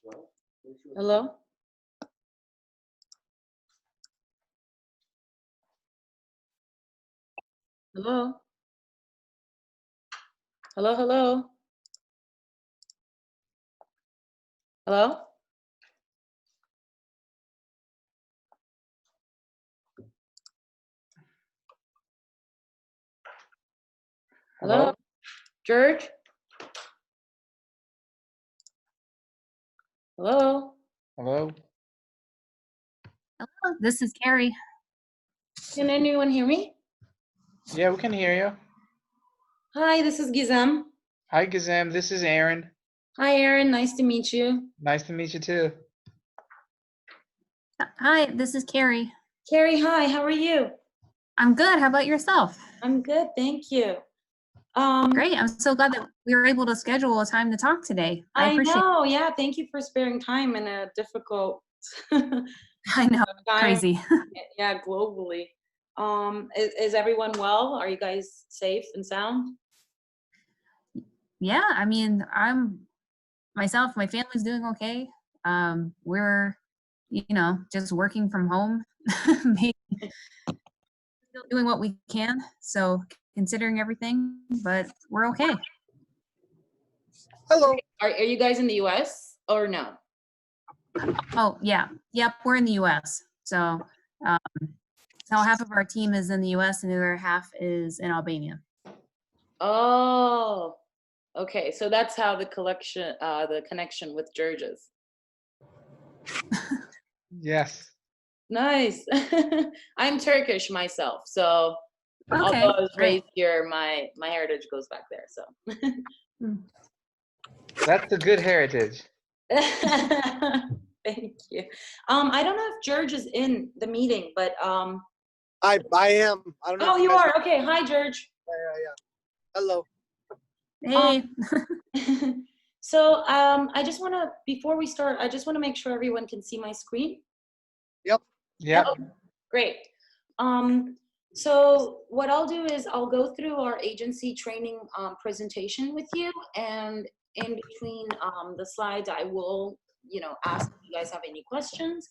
Hello? Hello? Hello, hello? Hello? Hello? Hello? George? Hello? Hello? Hello, this is Carrie. Can anyone hear me? Yeah, we can hear you. Hi, this is Gizem. Hi, Gizem. This is Aaron. Hi, Aaron. Nice to meet you. Nice to meet you too. Hi, this is Carrie. Carrie, hi. How are you? I'm good. How about yourself? I'm good, thank you. Great. I'm so glad that we were able to schedule a time to talk today. I appreciate know. Yeah, thank you for sparing time in a difficult I know, time. crazy. Yeah, globally. Is everyone well? Are you guys safe and sound? Yeah, I mean, my family's doing okay. We're, just working from home, still doing what we can. So considering everything, but we're okay. Hello. Are you guys in the US or no? Oh, yeah. Yep, we're in the US. So half of our team is in the US and the other half is in Albania. Oh, okay. So that's how the connection with George is. Yes. Nice. I'm Turkish myself, so Okay, although I was great. raised here, my heritage goes back there. So That's a good heritage. thank you. I don't know if George is in the meeting, but I am. I don't know. oh, if you guys are. Okay. Hi, George. Yeah. Hello. Hey. So I just want to, before we start, I just want to make sure everyone can see my screen. Yep. Oh, great. So what I'll do is I'll go through our agency training presentation with you, and in between the slides, I will, ask if you guys have any questions.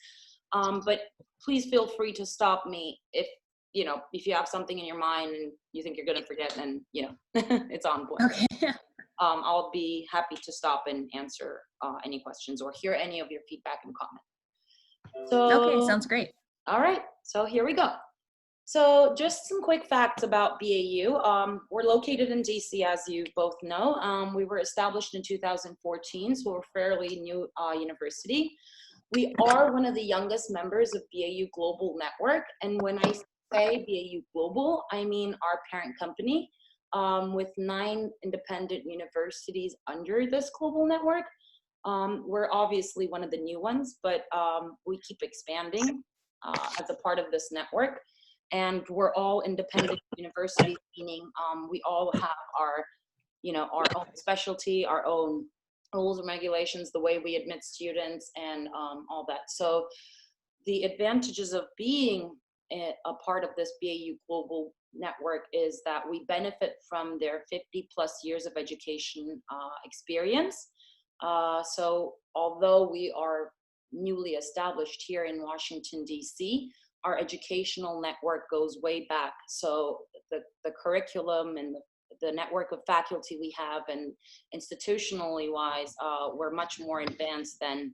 But please feel free to stop me if you have something in your mind and you think you're going to forget, then, it's on point. Okay. I'll be happy to stop and answer any questions or hear any of your feedback and comment. So, Okay, sounds great. all right, so here we go. So just some quick facts about BAU. We're located in DC, as you both know. We were established in 2014, so we're a fairly new university. We are one of the youngest members of BAU Global Network. And when I say BAU Global, I mean our parent company, with 9 independent universities under this global network. We're obviously one of the new ones, but we keep expanding as a part of this network. And we're all independent universities, meaning we all have our own specialty, our own rules and regulations, the way we admit students, and all that. So the advantages of being a part of this BAU Global Network is that we benefit from their 50+ years of education experience. So although we are newly established here in Washington, DC, our educational network goes way back. So the curriculum and the network of faculty we have, and institutionally wise, we're much more advanced than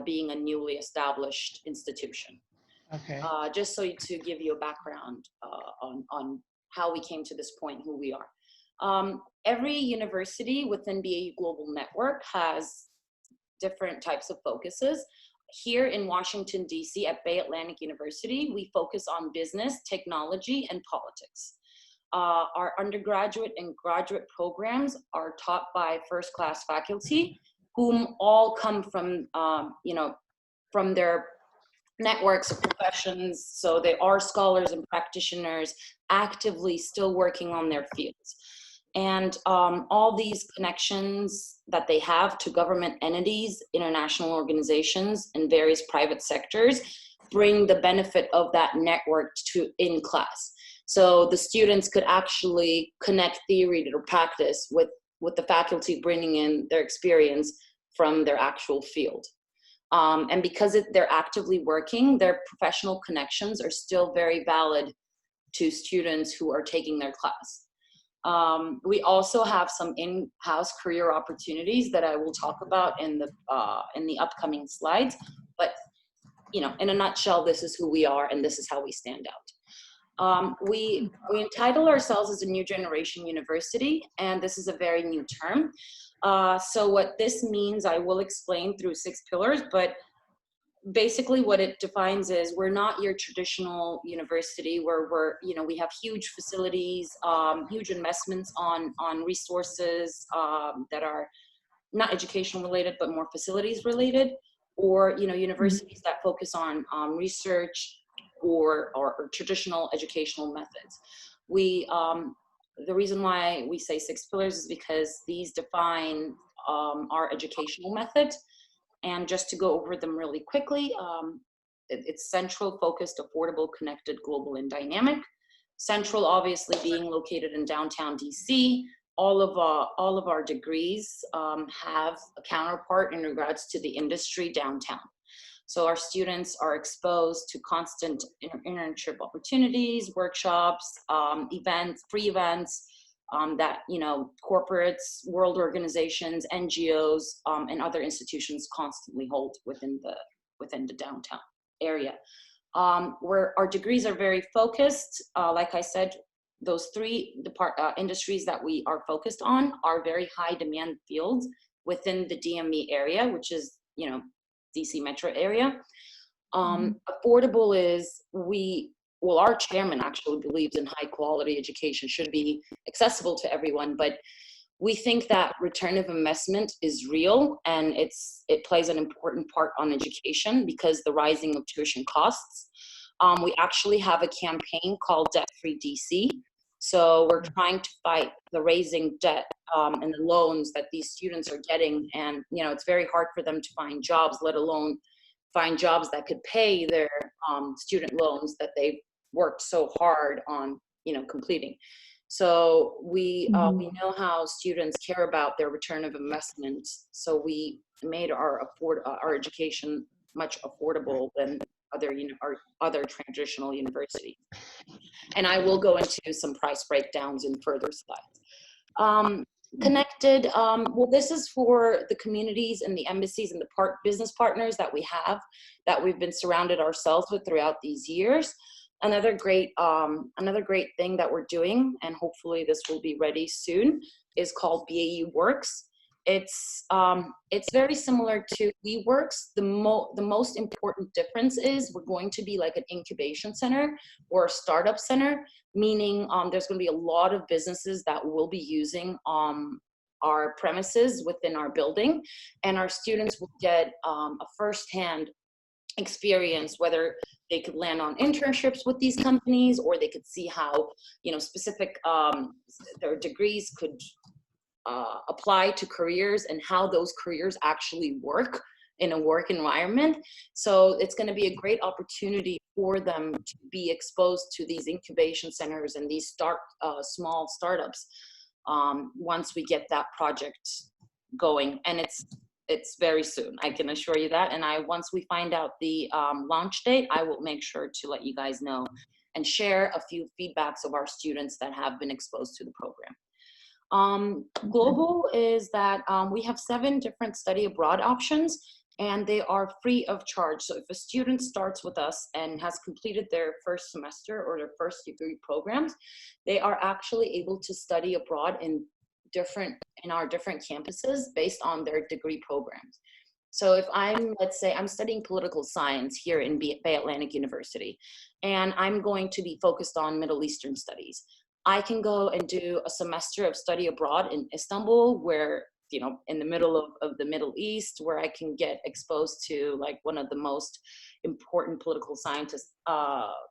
being a newly established institution. Okay. Just so to give you a background on how we came to this point, who we are. Every university within BAU Global Network has different types of focuses. Here in Washington, DC, at Bay Atlantic University, we focus on business, technology, and politics. Our undergraduate and graduate programs are taught by first-class faculty, whom all come from, from their networks of professions. So they are scholars and practitioners actively still working on their fields. And all these connections that they have to government entities, international organizations, and various private sectors bring the benefit of that network to in class. So the students could actually connect theory to practice with the faculty bringing in their experience from their actual field. And because they're actively working, their professional connections are still very valid to students who are taking their class. We also have some in-house career opportunities that I will talk about in the upcoming slides. But in a nutshell, this is who we are and this is how we stand out. We entitle ourselves as a new generation university, and this is a very new term. So what this means, I will explain through 6 pillars, but basically what it defines is we're not your traditional university where we have huge facilities, huge investments on resources that are not education related, but more facilities related, or, universities that focus on research or traditional educational methods. The reason why we say 6 pillars is because these define our educational method. And just to go over them really quickly, it's central, focused, affordable, connected, global, and dynamic. Central, obviously, being located in downtown DC. All of our degrees have a counterpart in regards to the industry downtown. So our students are exposed to constant internship opportunities, workshops, events, free events, that corporates, world organizations, NGOs, and other institutions constantly hold within the downtown area. Where our degrees are very focused, like I said, those 3 industries that we are focused on are very high demand fields within the DMV area, which is DC metro area. Affordable is our chairman actually believes in high quality education should be accessible to everyone, but we think that return of investment is real and it plays an important part on education because the rising of tuition costs. We actually have a campaign called Debt Free DC. So we're trying to fight the raising debt and the loans that these students are getting. And, it's very hard for them to find jobs, let alone find jobs that could pay their student loans that they've worked so hard on, completing. So we know how students care about their return of investment. So we made our education much affordable than other traditional universities. And I will go into some price breakdowns in further slides. Connected, well, this is for the communities and the embassies and the business partners that we have, that we've been surrounded ourselves with throughout these years. Another great thing that we're doing, and hopefully this will be ready soon, is called BAU Works. It's very similar to WeWorks. The most important difference is we're going to be like an incubation center or a startup center, meaning there's going to be a lot of businesses that will be using our premises within our building, and our students will get a firsthand experience, whether they could land on internships with these companies, or they could see how specific their degrees could apply to careers and how those careers actually work in a work environment. So it's going to be a great opportunity for them to be exposed to these incubation centers and these small startups once we get that project going. And it's very soon, I can assure you that. And once we find out the launch date, I will make sure to let you guys know and share a few feedbacks of our students that have been exposed to the program. Global is that we have 7 different study abroad options, and they are free of charge. So if a student starts with us and has completed their first semester or their first degree programs, they are actually able to study abroad in our different campuses based on their degree programs. So if let's say I'm studying political science here in Bay Atlantic University, and I'm going to be focused on Middle Eastern studies, I can go and do a semester of study abroad in Istanbul, where, in the middle of the Middle East, where I can get exposed to like one of the most important political scientist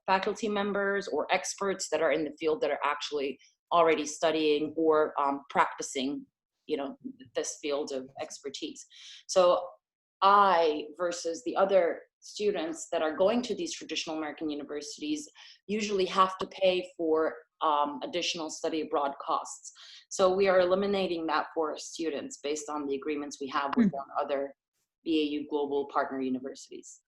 faculty members or experts that are in the field that are actually already studying or practicing, this field of expertise. So versus the other students that are going to these traditional American universities, usually have to pay for additional study abroad costs. So we are eliminating that for our students based on the agreements we have with other BAU global partner universities.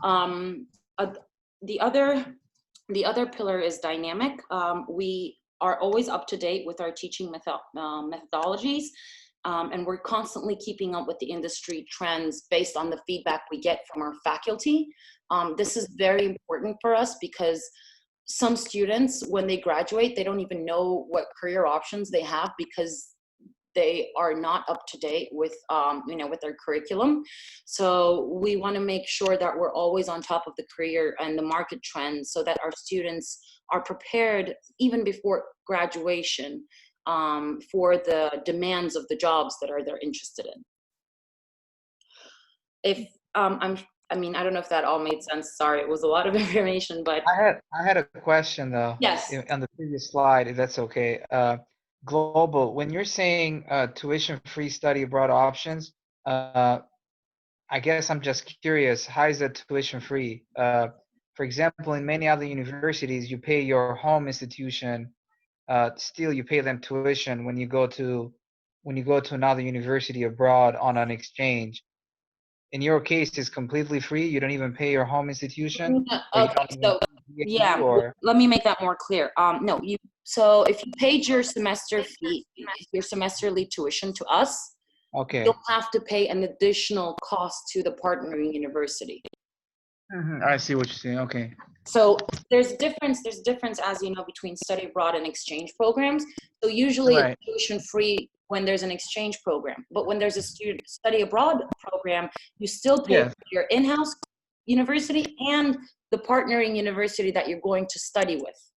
The other pillar is dynamic. We are always up to date with our teaching methodologies, and we're constantly keeping up with the industry trends based on the feedback we get from our faculty. This is very important for us because some students, when they graduate, they don't even know what career options they have because they are not up to date with, with their curriculum. So we want to make sure that we're always on top of the career and the market trends so that our students are prepared even before graduation for the demands of the jobs that they're interested in. I don't know if that all made sense. Sorry, it was a lot of information, but I had a question though. yes. On the previous slide, if that's okay. Global, when you're saying tuition-free study abroad options, I guess I'm just curious, how is that tuition-free? For example, in many other universities, you pay your home institution, still you pay them tuition when you go to another university abroad on an exchange. In your case, it's completely free. You don't even pay your home institution. Okay, so yeah, let me make that more clear. No, so if you paid your semester fee, your semesterly tuition to us, okay, you'll have to pay an additional cost to the partnering university. I see what you're saying. Okay. So there's difference, as you know, between study abroad and exchange programs. So usually Right. it's tuition free when there's an exchange program, but when there's a student study abroad program, you still pay Yes. for your in-house university and the partnering university that you're going to study with.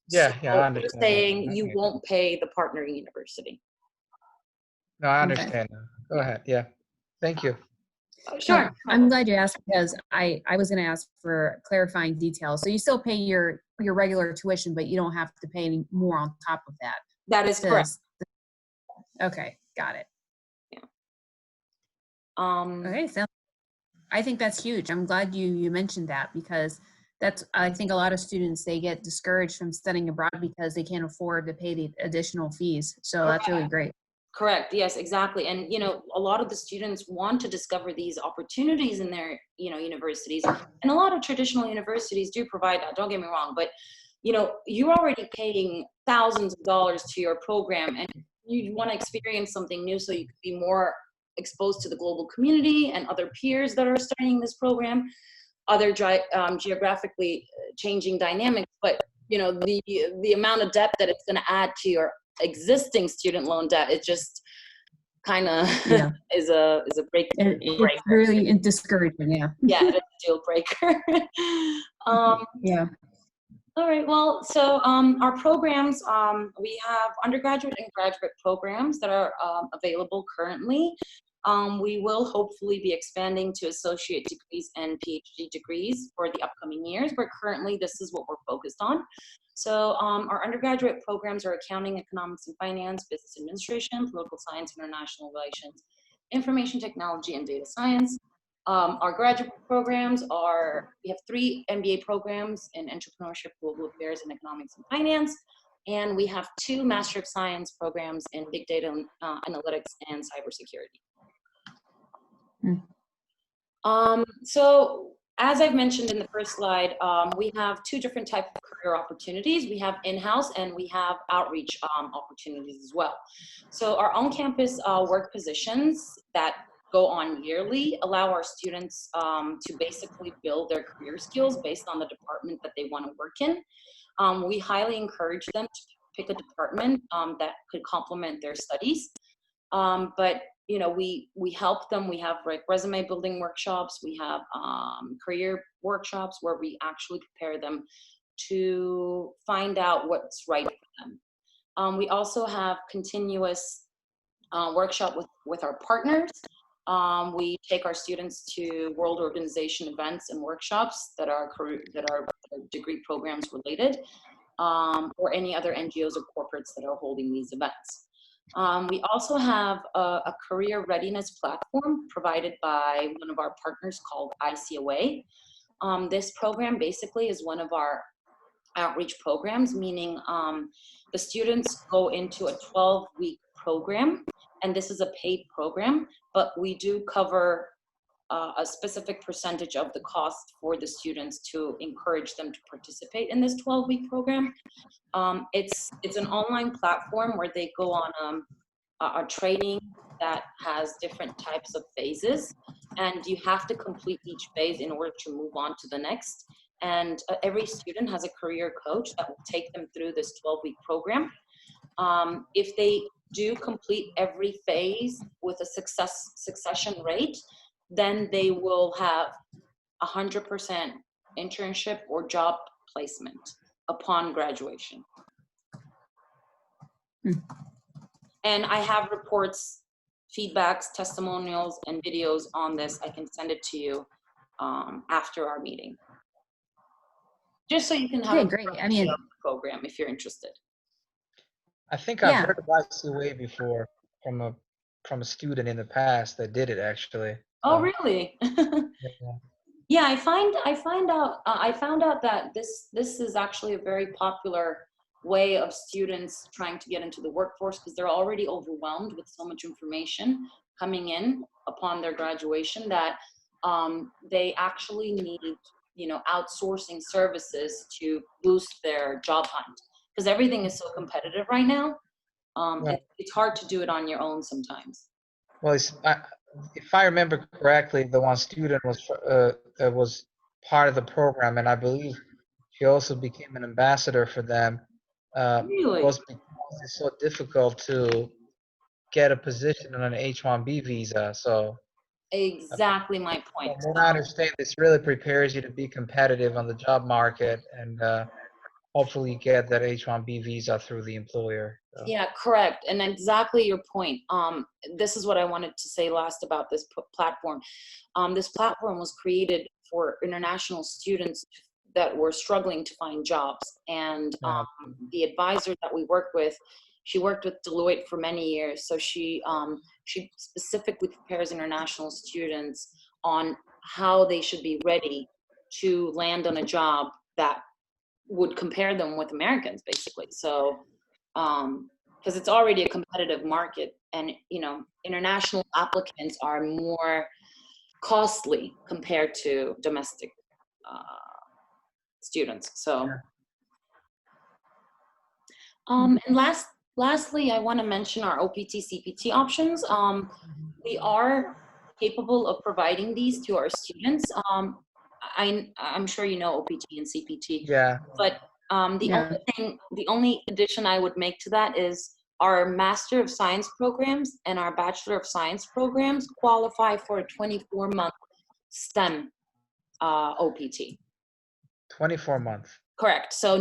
Yeah, So I we're understand that. saying you Okay. won't pay the partnering university. No, I Okay. understand now. Go ahead. Yeah. Thank you. Oh, No, sure. I'm glad you asked because I was going to ask for clarifying details. So you still pay your regular tuition, but you don't have to pay any more on top of that. That is correct. Okay, got it. Um, Okay, so I think that's huge. I'm glad you mentioned that because I think a lot of students, they get discouraged from studying abroad because they can't afford to pay the additional fees. So that's really great. Correct. Yes, exactly. And, a lot of the students want to discover these opportunities in their, universities. And a lot of traditional universities do provide that. Don't get me wrong. But, you're already paying thousands of dollars to your program and you want to experience something new so you could be more exposed to the global community and other peers that are studying this program, other geographically changing dynamics. But, the amount of debt that it's going to add to your existing student loan debt, it just kind of is a break. It's really discouraging. Yeah. Yeah, it is a deal breaker. Yeah. All right. Well, so our programs, we have undergraduate and graduate programs that are available currently. We will hopefully be expanding to associate degrees and PhD degrees for the upcoming years, but currently this is what we're focused on. So our undergraduate programs are accounting, economics and finance, business administration, political science, international relations, information technology, and data science. Our graduate programs we have 3 MBA programs in entrepreneurship, global affairs, and economics and finance. And we have 2 Master of Science programs in big data analytics and cybersecurity. So as I've mentioned in the first slide, we have 2 different types of career opportunities. We have in-house and we have outreach opportunities as well. So our on-campus work positions that go on yearly allow our students to basically build their career skills based on the department that they want to work in. We highly encourage them to pick a department that could complement their studies. But we help them. We have resume building workshops. We have career workshops where we actually prepare them to find out what's right for them. We also have continuous workshop with our partners. We take our students to World Organization events and workshops that are degree programs related, or any other NGOs or corporates that are holding these events. We also have a career readiness platform provided by one of our partners called ICOA. This program basically is one of our outreach programs, meaning the students go into a 12-week program, and this is a paid program, but we do cover a specific percentage of the cost for the students to encourage them to participate in this 12-week program. It's an online platform where they go on a training that has different types of phases, and you have to complete each phase in order to move on to the next. And every student has a career coach that will take them through this 12-week program. If they do complete every phase with a succession rate, then they will have 100% internship or job placement upon graduation. And I have reports, feedbacks, testimonials, and videos on this. I can send it to you after our meeting. Just so you can have Okay, a great. better I mean, idea of the program if you're interested. I think I've Yeah. heard of ICUA before from a student in the past that did it actually. Oh, So, really? yeah. Yeah, I found out that this is actually a very popular way of students trying to get into the workforce, because they're already overwhelmed with so much information coming in upon their graduation that they actually need, outsourcing services to boost their job hunt, because everything is so competitive right now. Right. It's hard to do it on your own sometimes. Well, if I remember correctly, the one student was part of the program, and I believe she also became an ambassador for them. Really? Was because it's so difficult to get a position on an H-1B visa. So, Exactly my point. from what I understand, this really prepares you to be competitive on the job market, and hopefully get that H-1B visa through the employer. So. Yeah, correct. And exactly your point. This is what I wanted to say last about this platform. This platform was created for international students that were struggling to find jobs. And Yeah. the advisor that we work with, she worked with Deloitte for many years. So she specifically prepares international students on how they should be ready to land on a job that would compare them with Americans, basically. So, because it's already a competitive market, and international applicants are more costly compared to domestic students. So, and lastly, I want to mention our OPT CPT options. We are capable of providing these to our students. I'm sure you know OPT and CPT, Yeah. but Yeah. the only addition I would make to that is our Master of Science programs and our Bachelor of Science programs qualify for a 24-month STEM OPT. 24 months. Correct. So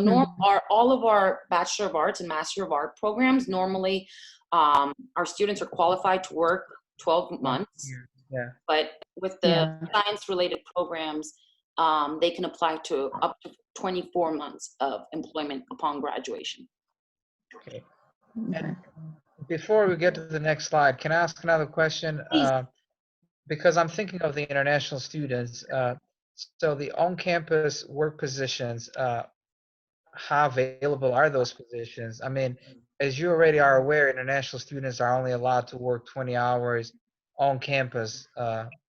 all of our Bachelor of Arts and Master of Art programs, normally our students are qualified to work 12 months. Yeah. But with the science-related programs, they can apply to up to 24 months of employment upon graduation. Okay. And before we get to the next slide, can I ask another question? Because I'm thinking of the international students. So the on-campus work positions, how available are those positions? I mean, as you already are aware, international students are only allowed to work 20 hours on campus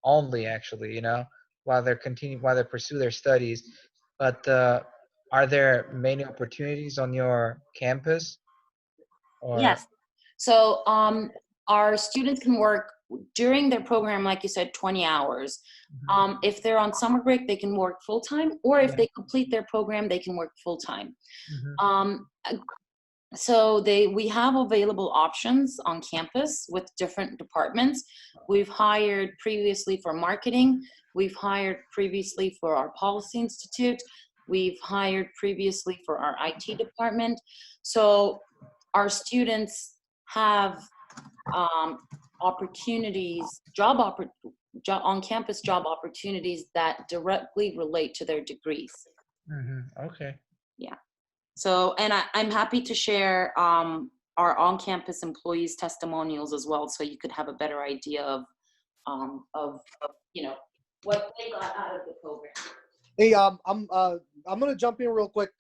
only, actually, while they pursue their studies. But are there many opportunities on your campus? Or, Yes. So our students can work during their program, like you said, 20 hours. If they're on summer break, they can work full-time, or if they complete their program, they can work full-time. So we have available options on campus with different departments. We've hired previously for marketing. We've hired previously for our policy institute. We've hired previously for our IT department. So our students have opportunities, on-campus job opportunities that directly relate to their degrees. Okay. Yeah. So, and I'm happy to share our on-campus employees' testimonials as well, so you could have a better idea of what they got out of the program. Hey, I'm gonna jump in real quick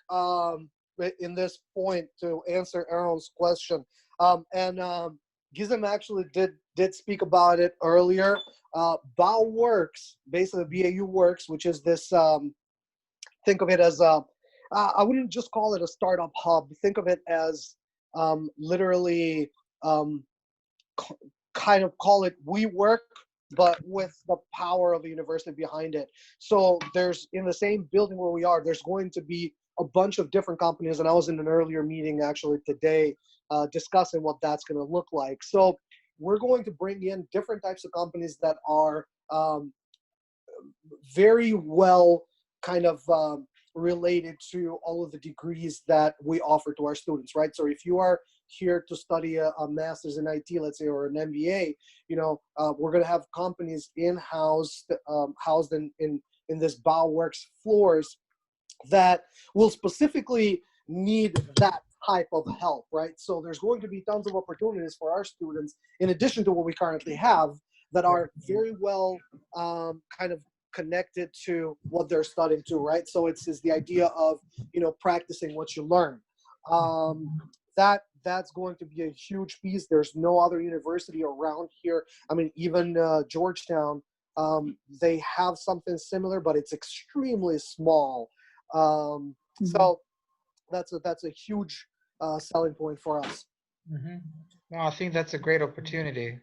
in this point to answer Aaron's question. Gizem actually did speak about it earlier. BAU Works, basically BAU Works, which is this. Think of it as I wouldn't just call it a startup hub. Think of it as literally kind of call it WeWork, but with the power of the university behind it. So there's in the same building where we are, there's going to be a bunch of different companies. And I was in an earlier meeting actually today discussing what that's going to look like. So we're going to bring in different types of companies that are very well kind of related to all of the degrees that we offer to our students, right? So if you are here to study a master's in IT, let's say, or an MBA, we're going to have companies in-house, housed in this BAU Works floors that will specifically need that type of help, right? So there's going to be tons of opportunities for our students, in addition to what we currently have, that are very well kind of connected to what they're studying to, right? So it's the idea of, practicing what you learn. That's going to be a huge piece. There's no other university around here. I mean, even Georgetown, they have something similar, but it's extremely small. So that's a huge selling point for us. Mm-hmm. No, I think that's a great opportunity.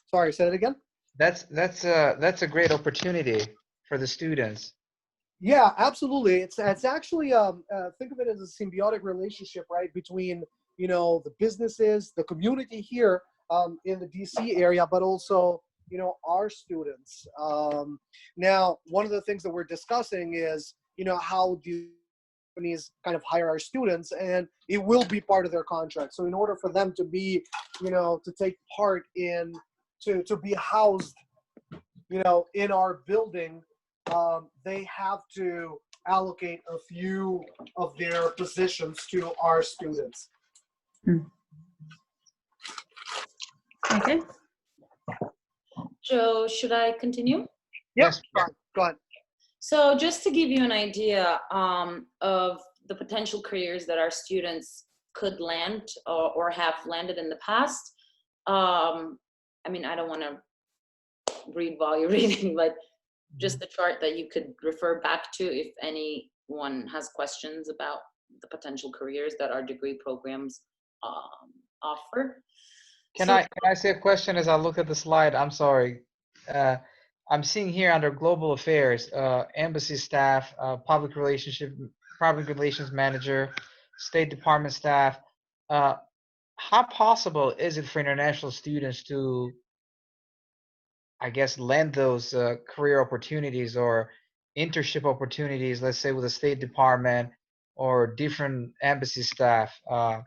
Sorry, say that again? That's a great opportunity for the students. Yeah, absolutely. It's actually think of it as a symbiotic relationship, right, between the businesses, the community here in the DC area, but also our students. Now, one of the things that we're discussing is how do companies kind of hire our students, and it will be part of their contract. So in order for them to be to take part in to be housed in our building, they have to allocate a few of their positions to our students. Okay. Joe, should I continue? Yes. Go ahead. So just to give you an idea of the potential careers that our students could land or have landed in the past, I mean, I don't want to read while you're reading, but just the chart that you could refer back to if anyone has questions about the potential careers that our degree programs offer. Can I say a question as I look at the slide? I'm sorry. I'm seeing here under global affairs, embassy staff, public relations manager, State Department staff. How possible is it for international students to, I guess, land those career opportunities or internship opportunities, let's say with the State Department or different embassy staff? I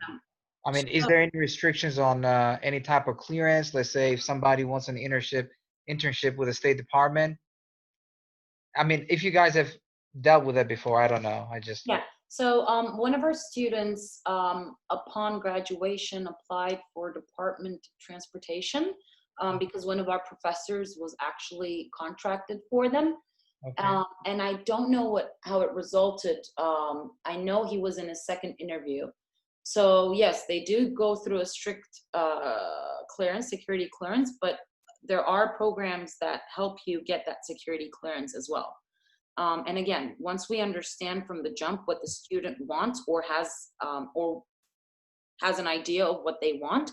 mean, is there any restrictions on any type of clearance? Let's say if somebody wants an internship with the State Department. I mean, if you guys have dealt with that before, I don't know. Yeah. So one of our students, upon graduation, applied for Department of Transportation because one of our professors was actually contracted for them. Okay. And I don't know how it resulted. I know he was in a second interview. So yes, they do go through a strict clearance, security clearance, but there are programs that help you get that security clearance as well. And again, once we understand from the jump what the student wants or has an idea of what they want,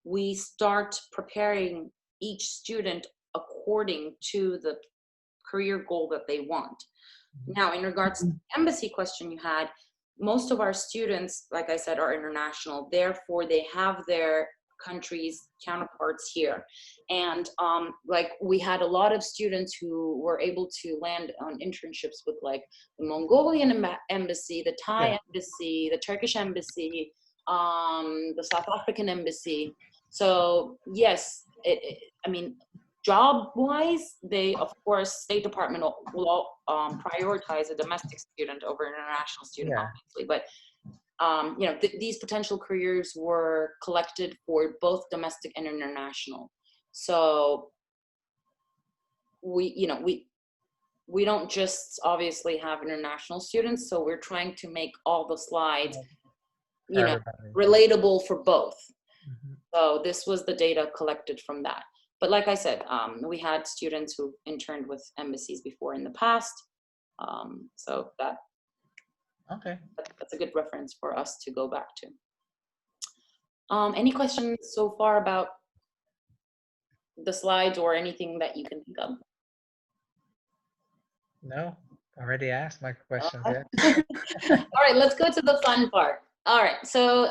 we start preparing each student according to the career goal that they want. Now, in regards to the embassy question you had, most of our students, like I said, are international. Therefore, they have their countries' counterparts here. And like we had a lot of students who were able to land on internships with like the Mongolian embassy, the Thai embassy, the Turkish embassy, the South African embassy. So yes, I mean, job-wise, they, of course, State Department will prioritize a domestic student over an international student, obviously. But these potential careers were collected for both domestic and international. So we we don't just obviously have international students, so we're trying to make all the slides, you know, Everybody. relatable for both. Mhm. So this was the data collected from that. But like I said, we had students who interned with embassies before in the past. So Okay. that's a good reference for us to go back to. Any questions so far about the slides or anything that you can think of? No, already asked my questions. Okay. Yeah. All right, let's go to the fun part. All right, so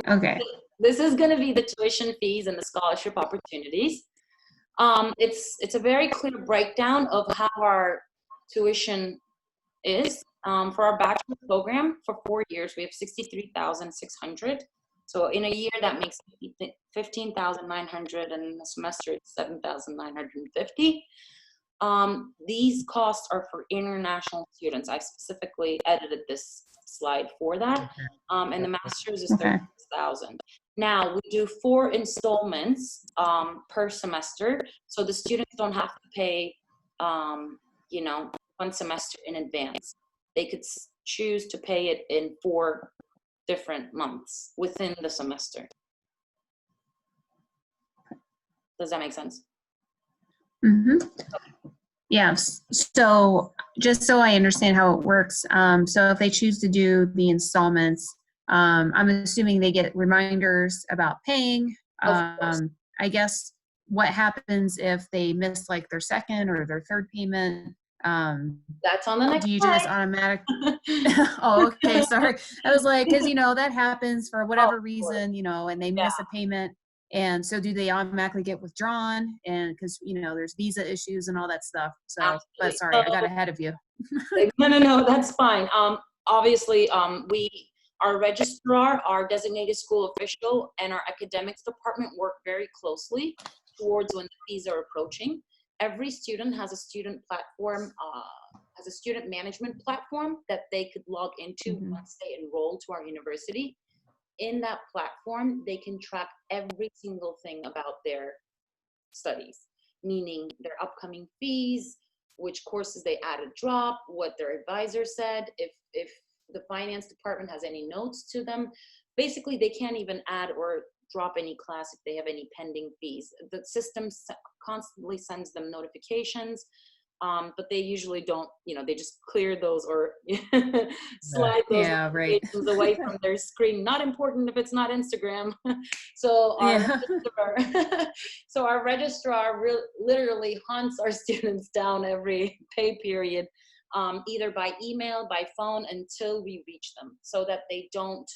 Okay. this is going to be the tuition fees and the scholarship opportunities. It's a very clear breakdown of how our tuition is. For our bachelor program for 4 years, we have 63,600. So in a year, that makes 15,900, and in a semester, it's 7,950. These costs are for international students. I specifically edited this slide for that. And the master's is Okay. 36,000. Now, we do 4 installments per semester, so the students don't have to pay, you know, 1 semester in advance. They could choose to pay it in 4 different months within the semester. Does that make sense? Mm-hmm. Yeah. So just so I understand how it works, so if they choose to do the installments, I'm assuming they get reminders about paying. Of course. I guess what happens if they miss like their second or their third payment? That's on the next Do you slide. just automatic? Oh, okay. Sorry. I was like, because that happens for whatever course. reason, and they miss a payment. And so do they automatically get withdrawn? And because, there's visa issues and all that stuff. So, Absolutely. but sorry, I got ahead of you. No, that's fine. Obviously, our registrar, our designated school official, and our academics department work very closely towards when the fees are approaching. Every student has a student platform, has a student management platform that they could log into once they enroll to our university. In that platform, they can track every single thing about their studies, meaning their upcoming fees, which courses they added drop, what their advisor said, if the finance department has any notes to them. Basically, they can't even add or drop any class if they have any pending fees. The system constantly sends them notifications, but they usually don't, they just clear those or slide those notifications away from their screen. Not important if it's not Instagram. So our registrar literally hunts our students down every pay period, either by email, by phone, until we reach them, so that they don't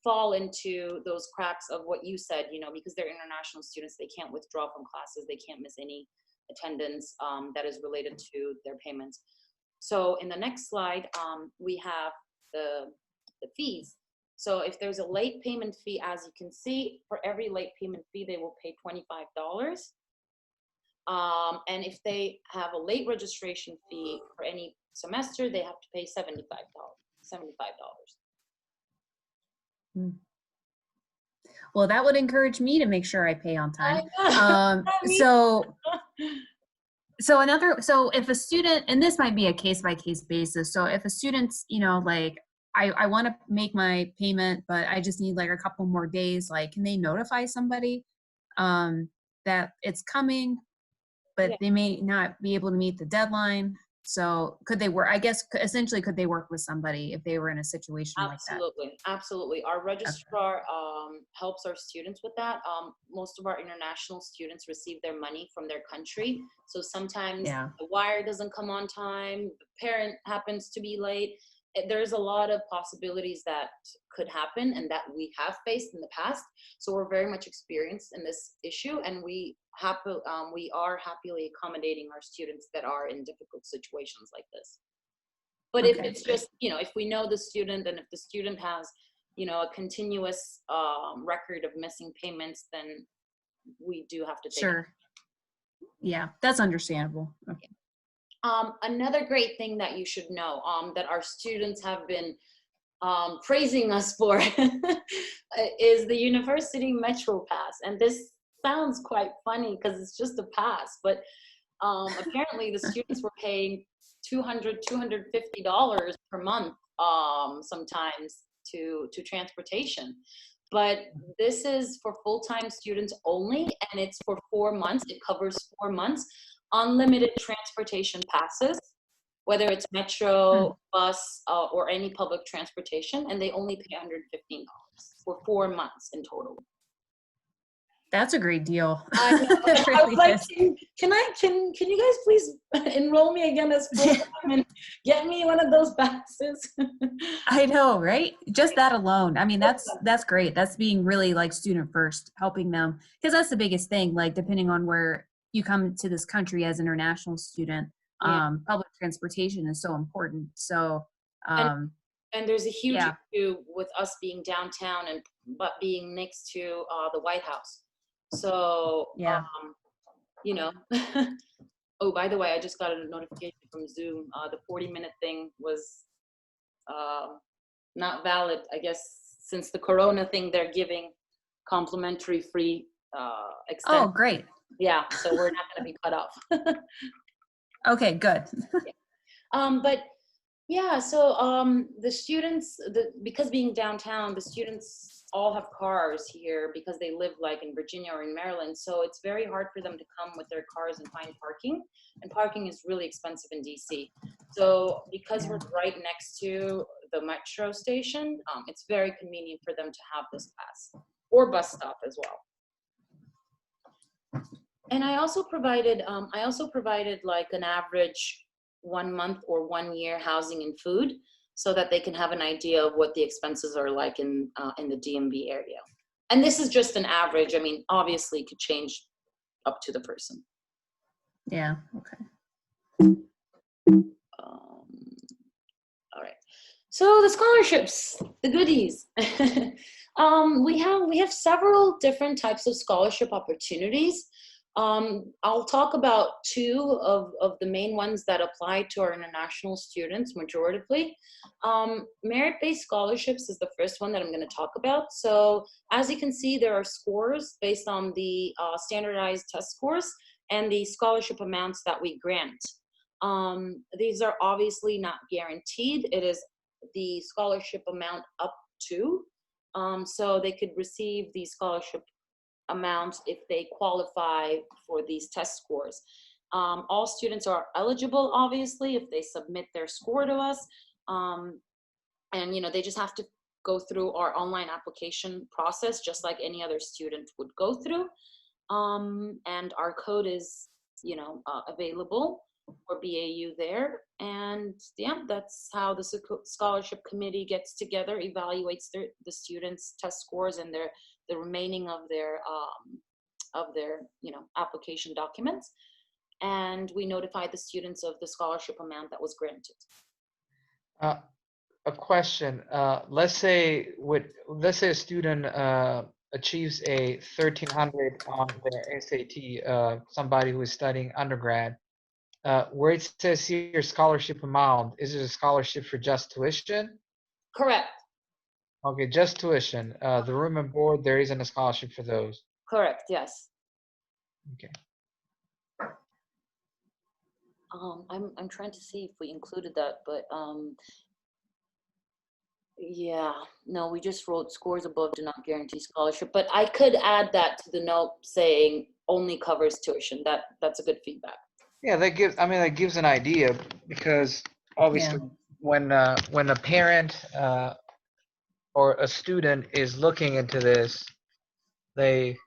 fall into those cracks of what you said, because they're international students, they can't withdraw from classes, they can't miss any attendance that is related to their payments. So in the next slide, we have the fees. So if there's a late payment fee, as you can see, for every late payment fee, they will pay $25. And if they have a late registration fee for any semester, they have to pay $75. Well, that would encourage me to make sure I pay on time. So if a student, and this might be a case-by-case basis, so if a student's, like, I want to make my payment, but I just need like a couple more days, like, can they notify somebody that it's coming, but they may not be able to meet the deadline? So could they work, I guess, essentially, could they work with somebody if they were in a situation like that? Absolutely. Our registrar helps our students with that. Most of our international students receive their money from their country. So sometimes the wire doesn't come on time, the parent happens to be late. There's a lot of possibilities that could happen and that we have faced in the past. So we're very much experienced in this issue, and we are happily accommodating our students that are in difficult situations like this. But if it's just, if we know the student, and if the student has, a continuous record of missing payments, then we do have to take it. Yeah, that's understandable. Okay. Another great thing that you should know, that our students have been praising us for is the University Metro Pass. And this sounds quite funny because it's just a pass, but Apparently the students were paying $250 per month, sometimes to transportation. But this is for full-time students only, and it's for 4 months. It covers 4 months, unlimited transportation passes, whether it's metro, bus, or any public transportation, and they only pay $115 for 4 months in total. That's a great deal. I know. It I really was like, is. can you guys please enroll me again as full-time and get me one of those passes? I know, right? Just that alone. I mean, that's great. That's being really like student first, helping them, because that's the biggest thing. Like depending on where you come to this country as an international student, Yeah. public transportation is so important. So, And there's a huge Yeah. issue with us being downtown but being next to the White House. So, Yeah. you know, oh, by the way, I just got a notification from Zoom. The 40-minute thing was not valid. I guess since the Corona thing, they're giving complimentary free extension. Oh, great. Yeah, so we're not going to be cut off. Okay, good. But yeah, so the students, because being downtown, the students all have cars here because they live like in Virginia or in Maryland. So it's very hard for them to come with their cars and find parking. And parking is really expensive in DC. So because we're right next to the metro station, it's very convenient for them to have this pass, or bus stop as well. And I also provided like an average 1 month or 1 year housing and food, so that they can have an idea of what the expenses are like in the DMV area. And this is just an average. I mean, obviously it could change up to the person. Yeah. Okay. All right. So the scholarships, the goodies. We have several different types of scholarship opportunities. I'll talk about 2 of the main ones that apply to our international students majoritively. Merit-based scholarships is the first one that I'm going to talk about. So as you can see, there are scores based on the standardized test scores and the scholarship amounts that we grant. These are obviously not guaranteed. It is the scholarship amount up to. So they could receive the scholarship amounts if they qualify for these test scores. All students are eligible, obviously, if they submit their score to us. And, you know, they just have to go through our online application process, just like any other student would go through. And our code is, you know, available for BAU there. And yeah, that's how the scholarship committee gets together, evaluates the students' test scores and the remaining of their you know, application documents, and we notify the students of the scholarship amount that was granted. A question. Let's say a student achieves a 1300 on their SAT. Somebody who is studying undergrad. Where it says here scholarship amount, is it a scholarship for just tuition? Correct. Okay, just tuition. The room and board, there isn't a scholarship for those. Correct, yes. Okay. I'm trying to see if we included that, but yeah, no, we just wrote scores above do not guarantee scholarship, but I could add that to the note saying only covers tuition. That's a good feedback. Yeah, that gives an idea, because obviously when a parent or a student is looking into this, they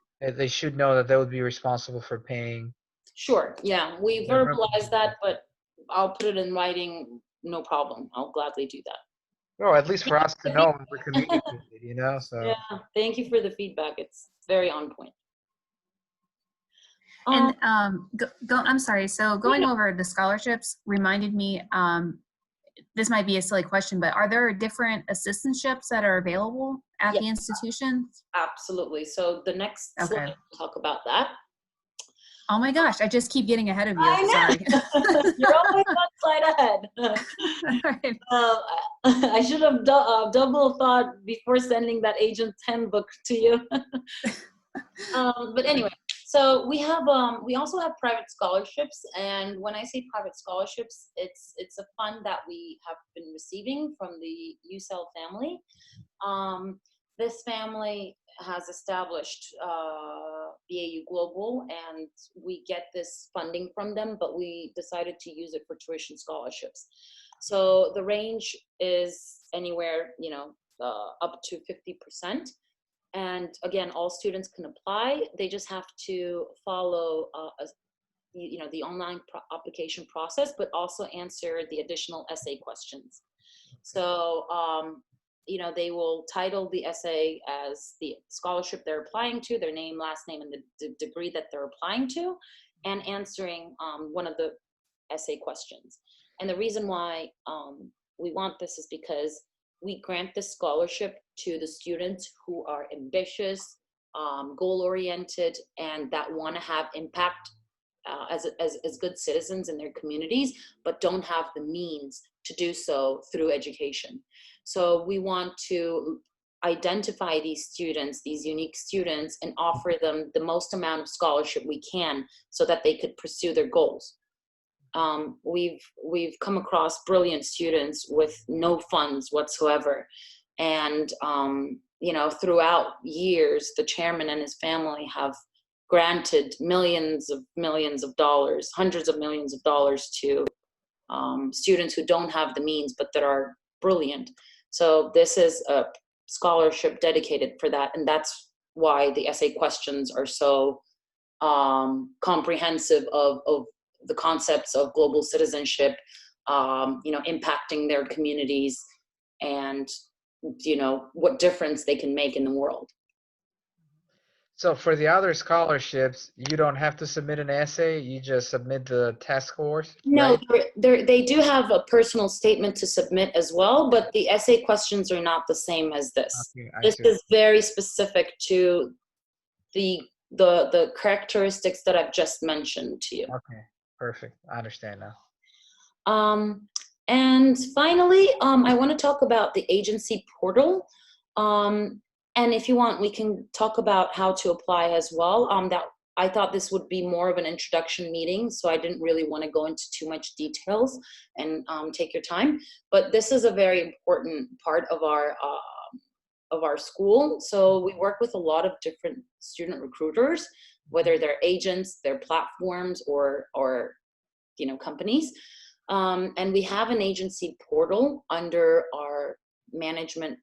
should know that they would be responsible for paying. Sure, yeah, we verbalize that, but I'll put it in writing, no problem. I'll gladly do that. Or at least for us to know when we're communicating, you know, so. Yeah, thank you for the feedback. It's very on point. And I'm sorry. So going over the scholarships reminded me, this might be a silly question, but are there different assistantships that are available at the institution? Absolutely. So the next slide, we'll talk about that. Oh my gosh, I just keep getting ahead of you. I know. Sorry. You're always one slide ahead. Right. I should have double thought before sending that agent's handbook to you. But anyway, So we also have private scholarships, and when I say private scholarships, it's a fund that we have been receiving from the UCEL family. This family has established BAU Global, and we get this funding from them, but we decided to use it for tuition scholarships. So the range is anywhere, up to 50%. And again, all students can apply. They just have to follow the online application process, but also answer the additional essay questions. So they will title the essay as the scholarship they're applying to, their name, last name, and the degree that they're applying to, and answering one of the essay questions. And the reason why we want this is because we grant this scholarship to the students who are ambitious, goal-oriented, and that want to have impact as good citizens in their communities, but don't have the means to do so through education. So we want to identify these students, these unique students, and offer them the most amount of scholarship we can so that they could pursue their goals. We've come across brilliant students with no funds whatsoever. And, throughout years, the chairman and his family have granted millions of dollars, hundreds of millions of dollars to students who don't have the means, but that are brilliant. So this is a scholarship dedicated for that. And that's why the essay questions are so comprehensive of the concepts of global citizenship, impacting their communities, and what difference they can make in the world. So for the other scholarships, you don't have to submit an essay. You just submit the test scores. No, right? they do have a personal statement to submit as well, but the essay questions are not the same as this. Okay, I This see. is very specific to the characteristics that I've just mentioned to you. Okay, perfect. I understand now. And finally, I want to talk about the agency portal. And if you want, we can talk about how to apply as well. That I thought this would be more of an introduction meeting, so I didn't really want to go into too much details and take your time. But this is a very important part of our school. So we work with a lot of different student recruiters, whether they're agents, they're platforms, or companies. And we have an agency portal under our management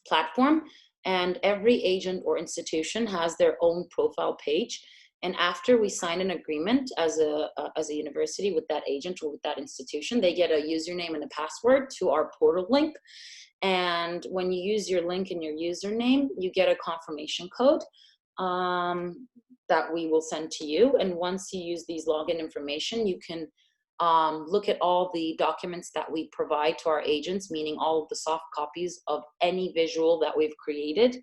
platform, and every agent or institution has their own profile page. And after we sign an agreement as a university with that agent or with that institution, they get a username and a password to our portal link. And when you use your link and your username, you get a confirmation code that we will send to you. And once you use these login information, you can look at all the documents that we provide to our agents, meaning all of the soft copies of any visual that we've created.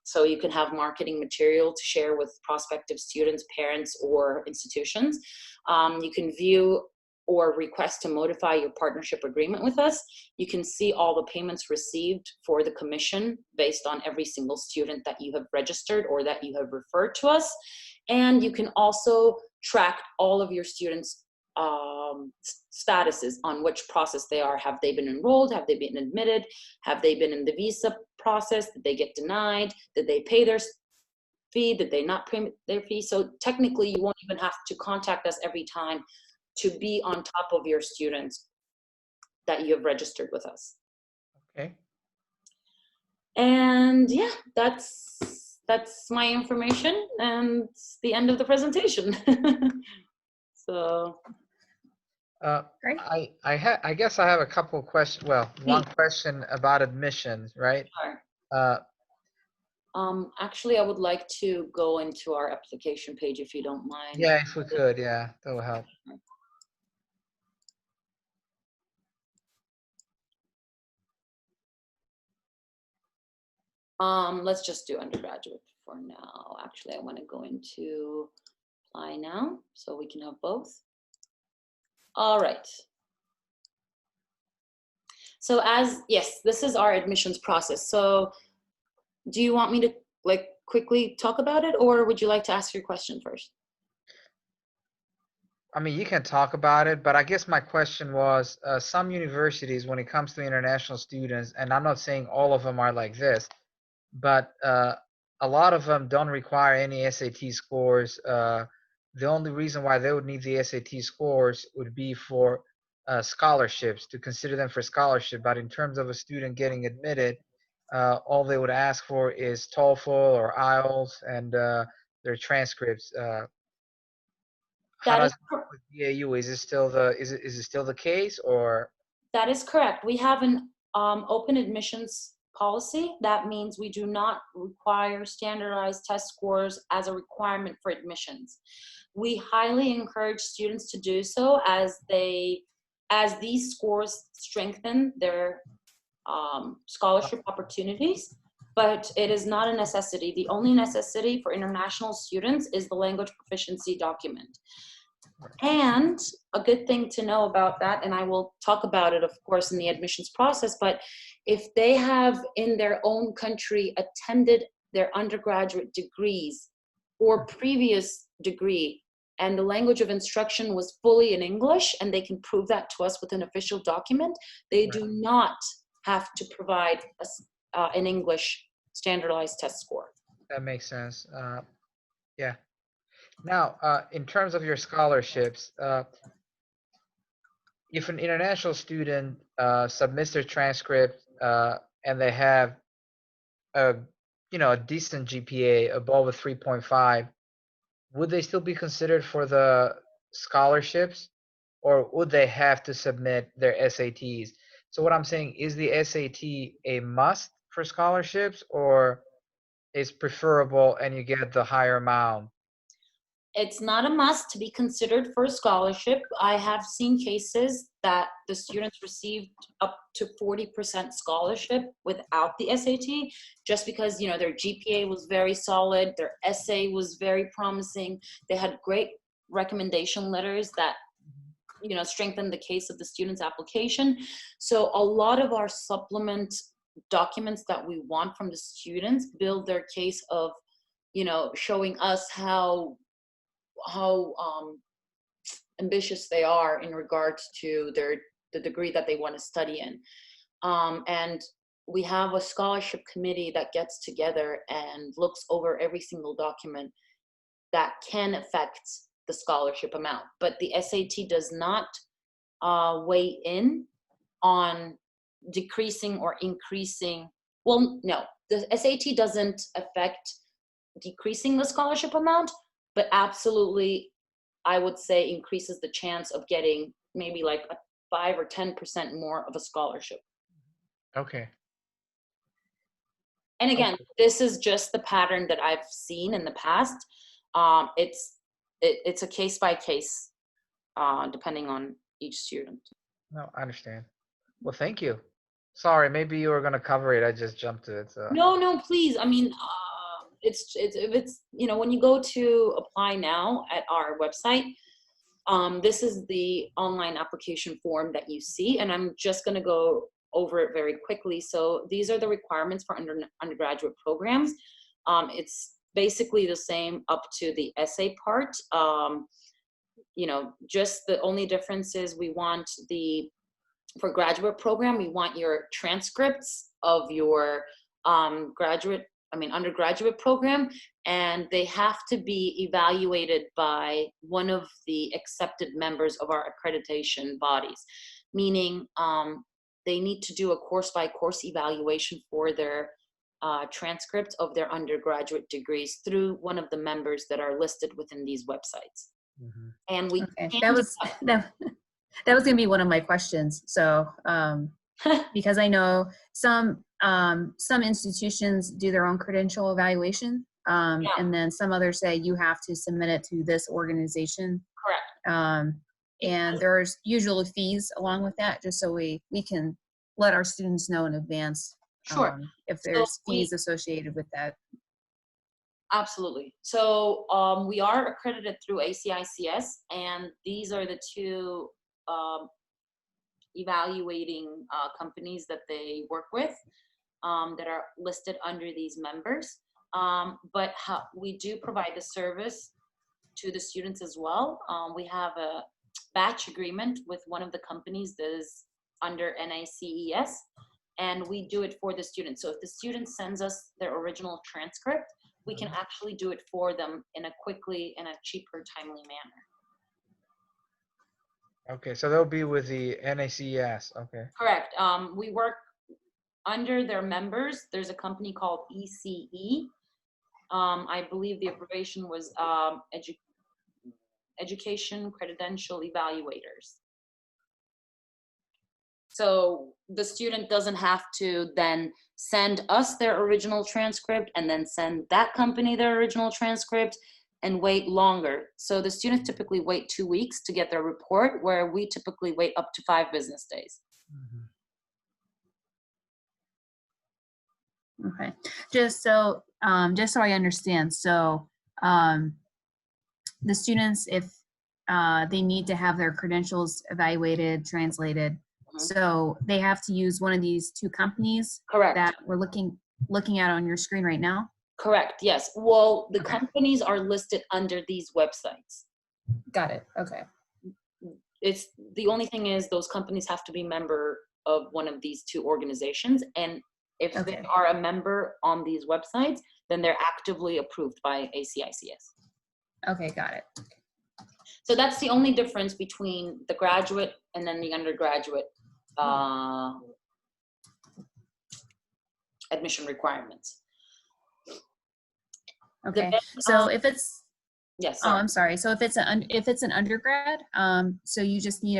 So you can have marketing material to share with prospective students, parents, or institutions. You can view or request to modify your partnership agreement with us. You can see all the payments received for the commission based on every single student that you have registered or that you have referred to us. And you can also track all of your students' statuses on which process they are. Have they been enrolled? Have they been admitted? Have they been in the visa process? Did they get denied? Did they pay their fee? Did they not pay their fee? So technically, you won't even have to contact us every time to be on top of your students that you have registered with us. Okay. And yeah, that's my information, and it's the end of the presentation. So. Great. I guess I have a couple of questions. Well, one question about admissions, right? Sure. Actually, I would like to go into our application page if you don't mind. Yeah, if we could, yeah, that will help. Let's just do undergraduate for now. Actually, I want to go into apply now so we can have both. All right. So yes, this is our admissions process. So do you want me to quickly talk about it, or would you like to ask your question first? I mean, you can talk about it, but I guess my question was, some universities, when it comes to international students, and I'm not saying all of them are like this, but a lot of them don't require any SAT scores. The only reason why they would need the SAT scores would be for scholarships, to consider them for scholarship. But in terms of a student getting admitted, all they would ask for is TOEFL or IELTS and their transcripts. How That is does it work with BAU? Is it still the case, or? That is correct. We have an open admissions policy. That means we do not require standardized test scores as a requirement for admissions. We highly encourage students to do so as these scores strengthen their scholarship opportunities, but it is not a necessity. The only necessity for international students is the language proficiency document. And a good thing to know about that, and I will talk about it, of course, in the admissions process, but if they have in their own country attended their undergraduate degrees or previous degree, and the language of instruction was fully in English, and they can prove that to us with an official document, they do not have to provide an English standardized test score. That makes sense. Yeah. Now, in terms of your scholarships, if an international student submits their transcript and they have a a decent GPA above a 3.5, would they still be considered for the scholarships, or would they have to submit their SATs? So what I'm saying is, the SAT a must for scholarships, or is preferable and you get the higher amount? It's not a must to be considered for a scholarship. I have seen cases that the students received up to 40% scholarship without the SAT, just because their GPA was very solid, their essay was very promising, they had great recommendation letters that strengthened the case of the student's application. So a lot of our supplement documents that we want from the students build their case of showing us how ambitious they are in regards to the degree that they want to study in. And we have a scholarship committee that gets together and looks over every single document that can affect the scholarship amount. But the SAT does not weigh in on decreasing or increasing. Well, no, the SAT doesn't affect decreasing the scholarship amount, but absolutely, I would say, increases the chance of getting maybe like a 5 or 10% more of a scholarship. Okay. And again, this is just the pattern that I've seen in the past. It's a case by case, depending on each student. No, I understand. Well, thank you. Sorry, maybe you were gonna cover it. I just jumped to it. So. No, please. I mean, it's when you go to apply now at our website, this is the online application form that you see, and I'm just going to go over it very quickly. So these are the requirements for undergraduate programs. It's basically the same up to the essay part. Just the only difference is for graduate program, we want your transcripts of your undergraduate program, and they have to be evaluated by one of the accepted members of our accreditation bodies, meaning they need to do a course-by-course evaluation for their transcript of their undergraduate degrees through one of the members that are listed within these websites. Mhm. And we That was going to be one of my questions. So because I know some institutions do their own credential evaluation, and then some others say you have to submit it to this organization. Correct. And there's usually fees along with that, just so we can let our students know in advance. Sure. If there's fees associated with that. Absolutely. So we are accredited through ACICS, and these are the two evaluating companies that they work with that are listed under these members. But we do provide the service to the students as well. We have a batch agreement with one of the companies that is under NICES, and we do it for the students. So if the student sends us their original transcript, we can actually do it for them in a cheaper, timely manner. Okay, so they'll be with the NACES. Okay. Correct. We work under their members. There's a company called ECE. I believe the abbreviation was Education Credential Evaluators. So the student doesn't have to then send us their original transcript and then send that company their original transcript and wait longer. So the students typically wait 2 weeks to get their report, where we typically wait up to 5 business days. Okay, just so I understand, so the students, if they need to have their credentials evaluated, translated, so they have to use one of these 2 companies Correct. that we're looking at on your screen right now? Correct, yes. Well, the Okay. companies are listed under these websites. Got it, okay. It's the only thing is those companies have to be member of one of these 2 organizations, and if they Okay. are a member on these websites, then they're actively approved by ACICS. Okay, got it. So that's the only difference between the graduate and then the undergraduate admission requirements. Okay, The- so if it's, Yes, oh, sorry. I'm sorry, so if it's an undergrad, so you just need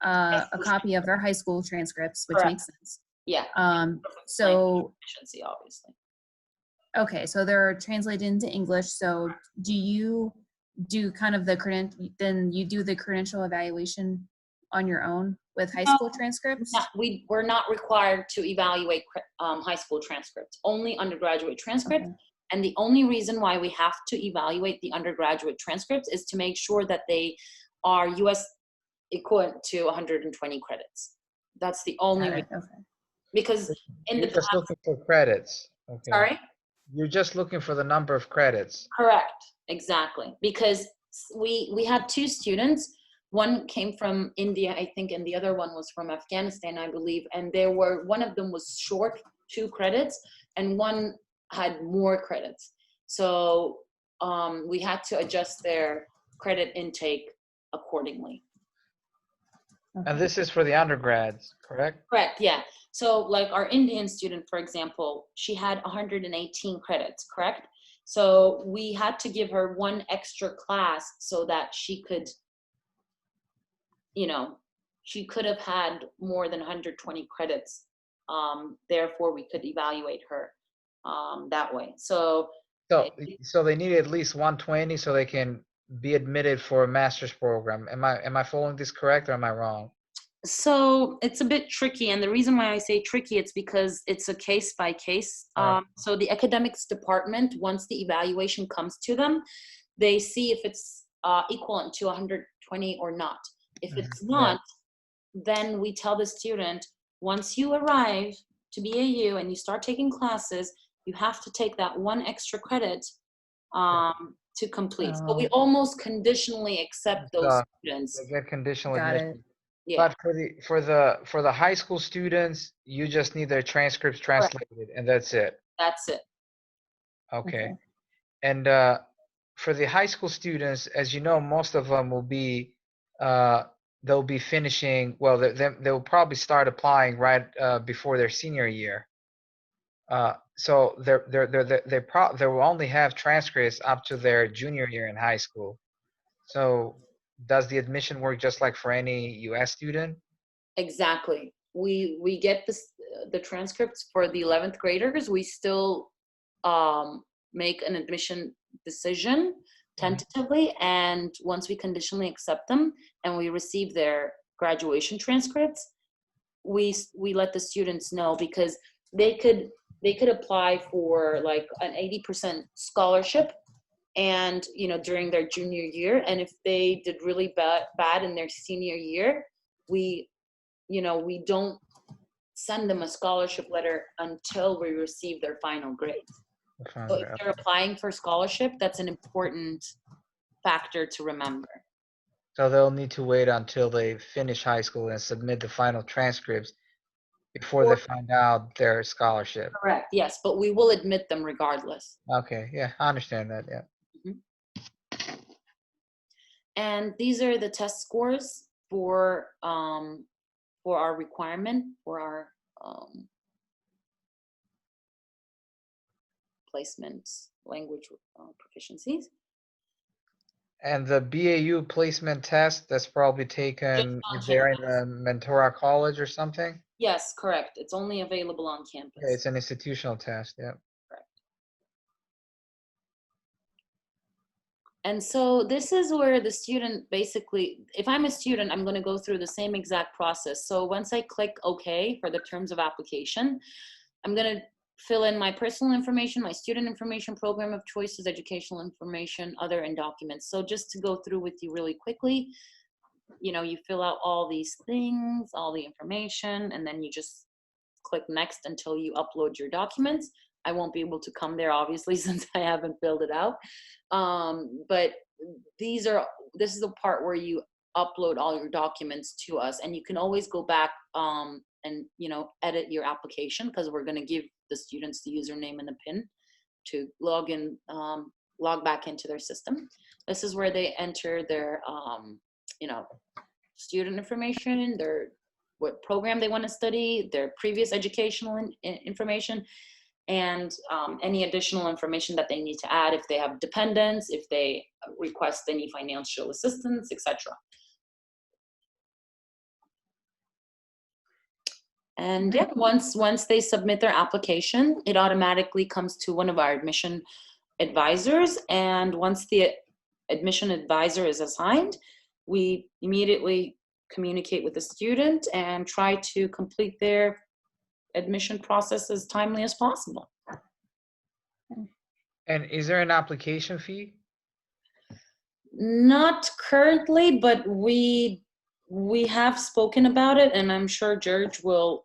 a copy of their high school transcripts, which Correct. makes sense. Yeah. So, Efficiency, obviously. okay, so they're translated into English. So do you do kind of then you do the credential evaluation on your own with high school transcripts? We're not required to evaluate high school transcripts, only undergraduate transcripts. Okay. And the only reason why we have to evaluate the undergraduate transcripts is to make sure that they are US equivalent to 120 credits. That's the only Got it, reason. okay. Because in You're the just past, looking for credits. Okay. sorry? You're just looking for the number of credits. Correct, exactly. Because we had 2 students. One came from India, I think, and the other one was from Afghanistan, I believe. And one of them was short 2 credits, and one had more credits. So we had to adjust their credit intake accordingly. And this is for the undergrads, correct? Correct, yeah. So like our Indian student, for example, she had 118 credits, correct? So we had to give her 1 extra class so that she could, she could have had more than 120 credits. Therefore, we could evaluate her that way. So they need at least 120 so they can be admitted for a master's program. Am I following this correct, or am I wrong? So it's a bit tricky, and the reason why I say tricky, it's because it's a case by case. So the academics department, once the evaluation comes to them, they see if it's equivalent to 120 or not. If it's not, then we tell the student, once you arrive to BAU and you start taking classes, you have to take that 1 extra credit to complete. So we almost conditionally accept those students. They get conditional Got admission. it. Yeah. But for the high school students, you just need their transcripts translated, and that's it. That's it. Okay. And for the high school students, as you know, most of them will be they'll be finishing. Well, they'll probably start applying right before their senior year. So they will only have transcripts up to their junior year in high school. So does the admission work just like for any U.S. student? Exactly. We get the transcripts for the 11th graders. We still make an admission decision tentatively, and once we conditionally accept them and we receive their graduation transcripts, we let the students know, because they could apply for like an 80% scholarship, and during their junior year, and if they did really bad in their senior year, we don't send them a scholarship letter until we receive their final grades. So if they're applying for scholarship, that's an important factor to remember. So they'll need to wait until they finish high school and submit the final transcripts before they find out their scholarship. Correct, yes, but we will admit them regardless. Okay, yeah, I understand that, yeah. And these are the test scores for our requirement, for our placement language proficiencies. And the BAU placement test, that's probably taken on if they're in a Mentora college or something? Yes, correct. It's only available on campus. Okay, it's an institutional test, yeah. And so this is where the student basically, if I'm a student, I'm going to go through the same exact process. So once I click OK for the terms of application, I'm going to fill in my personal information, my student information, program of choices, educational information, other, and documents. So just to go through with you really quickly, you know, you fill out all these things, all the information, and then you just click next until you upload your documents. I won't be able to come there, obviously, since I haven't filled it out. But this is the part where you upload all your documents to us, and you can always go back and, you know, edit your application, because we're going to give the students the username and the PIN to log back into their system. This is where they enter their, you know, student information, what program they want to study, their previous educational information, and any additional information that they need to add if they have dependents, if they request any financial assistance, etc. And yeah, once they submit their application, it automatically comes to one of our admission advisors. And once the admission advisor is assigned, we immediately communicate with the student and try to complete their admission process as timely as possible. And is there an application fee? Not currently, but we have spoken about it, and I'm sure George will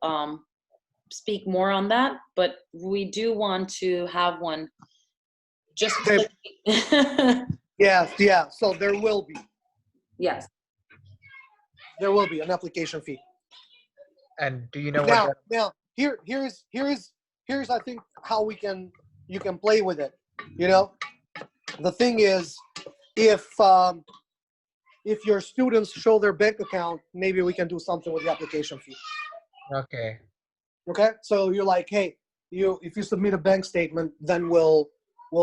speak more on that, but we do want to have one. Just yeah, so there will be. Yes. There will be an application fee. And do you know what now here's I think how you can play with it. You know, the thing is, if your students show their bank account, maybe we can do something with the application fee. Okay. Okay, so you're like, hey, if you submit a bank statement, then we'll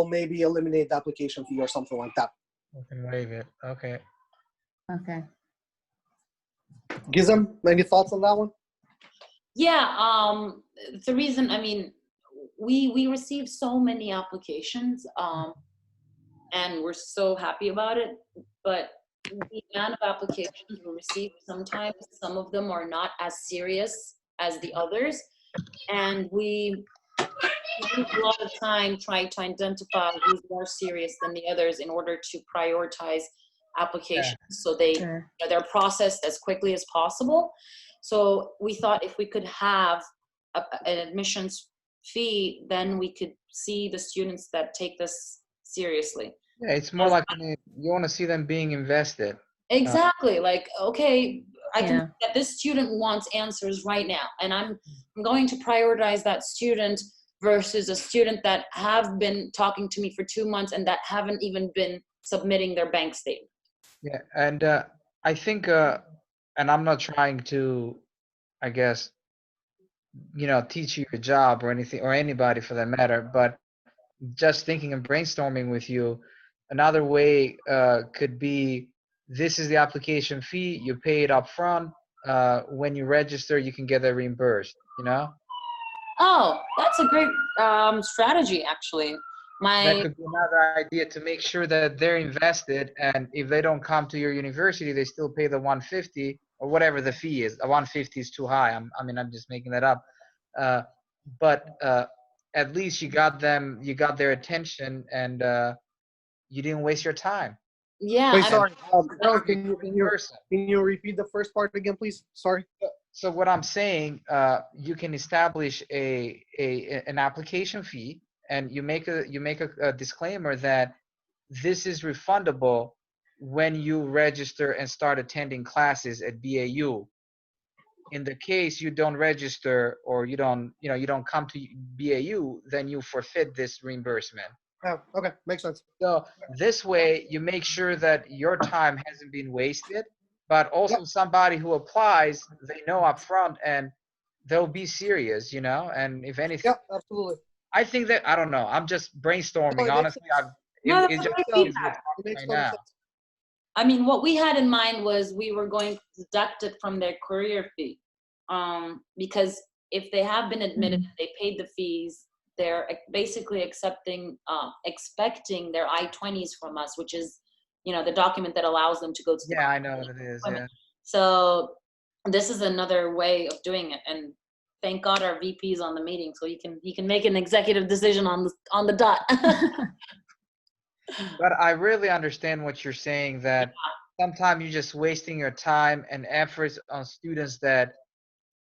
maybe eliminate the application fee or something like that. We can waive it. Okay. Okay. Gizem, any thoughts on that one? Yeah, the reason, I mean, we received so many applications, and we're so happy about it, but the amount of applications we receive, sometimes some of them are not as serious as the others, and we use a lot of time trying to identify who's more serious than the others in order to prioritize applications, so they're processed as quickly as possible. So we thought if we could have an admissions fee, then we could see the students that take this seriously. Yeah, it's more like you want to see them being invested. Exactly. Like, okay, I can see that this student wants answers right now, and I'm going to prioritize that student versus a student that have been talking to me for 2 months and that haven't even been submitting their bank statement. Yeah, and I think, and I'm not trying to, I guess, you know, teach you your job or anything, or anybody for that matter, but just thinking and brainstorming with you, another way could be, this is the application fee, you pay it up front. When you register, you can get that reimbursed, you know? Oh, that's a great strategy, actually. That could be another idea to make sure that they're invested, and if they don't come to your university, they still pay the 150 or whatever the fee is. The 150 is too high. I'm just making that up. But at least you got their attention, and you didn't waste your time. Yeah. Wait, sorry. Can you repeat the first part again, please? Sorry. So what I'm saying, you can establish an application fee, and you make a disclaimer that this is refundable when you register and start attending classes at BAU. In the case you don't register or you don't come to BAU, then you forfeit this reimbursement. Yeah, okay, makes sense. So this way you make sure that your time hasn't been wasted, but also somebody who applies, they know upfront and they'll be serious, and if anything, Yeah, absolutely. I think that, I don't know, I'm just brainstorming, No, it makes honestly. sense. No, It that's just great seems we're feedback. talking It makes right total now. sense. I mean, what we had in mind was we were going to deduct it from their career fee. Because if they have been admitted, they paid the fees, they're basically expecting their I-20s from us, which is, the document that allows them to go to the Yeah, I know what it is. Yeah. So this is another way of doing it, and thank God our VP is on the meeting, so he can make an executive decision on the dot. But I really understand what you're saying, that sometimes you're just wasting your time and efforts on students that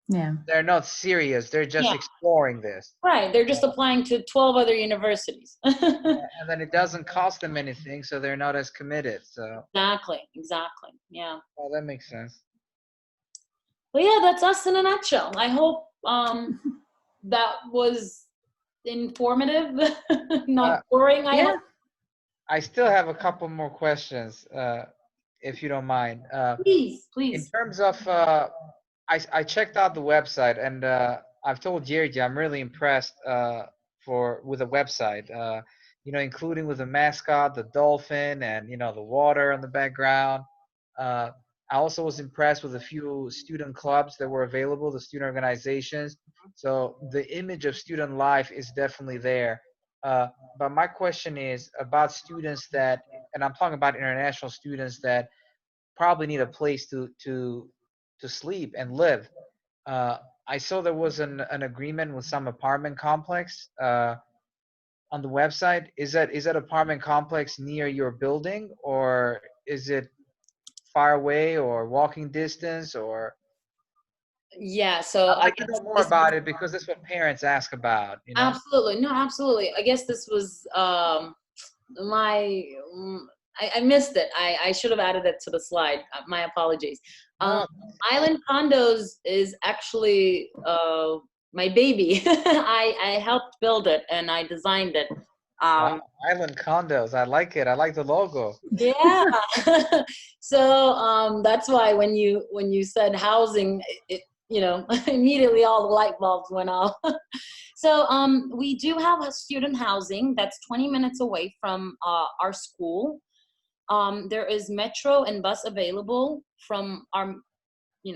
Yeah. they're not serious. They're just Yeah. exploring this. Right, they're just applying to 12 other universities. And then it doesn't cost them anything, so they're not as committed. So, Exactly. Yeah. well, that makes sense. But yeah, that's us in a nutshell. I hope that was informative, not boring. I Yeah. hope. I still have a couple more questions, if you don't mind. In Please. terms of, I checked out the website, and I've told Jerry I'm really impressed with the website. Including with the mascot, the dolphin, and the water in the background. I also was impressed with a few student clubs that were available, the student organizations. So the image of student life is definitely there. But my question is about students that, and I'm talking about international students that probably need a place to sleep and live. I saw there was an agreement with some apartment complex on the website. Is that apartment complex near your building, or is it far away or walking distance? Or Yeah, so I'd I like to guess know more this, about it because that's what parents ask about. absolutely. No, absolutely. I guess this was my I missed it. I should have added it to the slide. My apologies. No, Island Condos is actually my baby. I helped build it and I designed it. wow, Island Condos. I like it. I like the logo. Yeah. So that's why when you said housing, it immediately all the light bulbs went off. So we do have a student housing that's 20 minutes away from our school. There is metro and bus available from our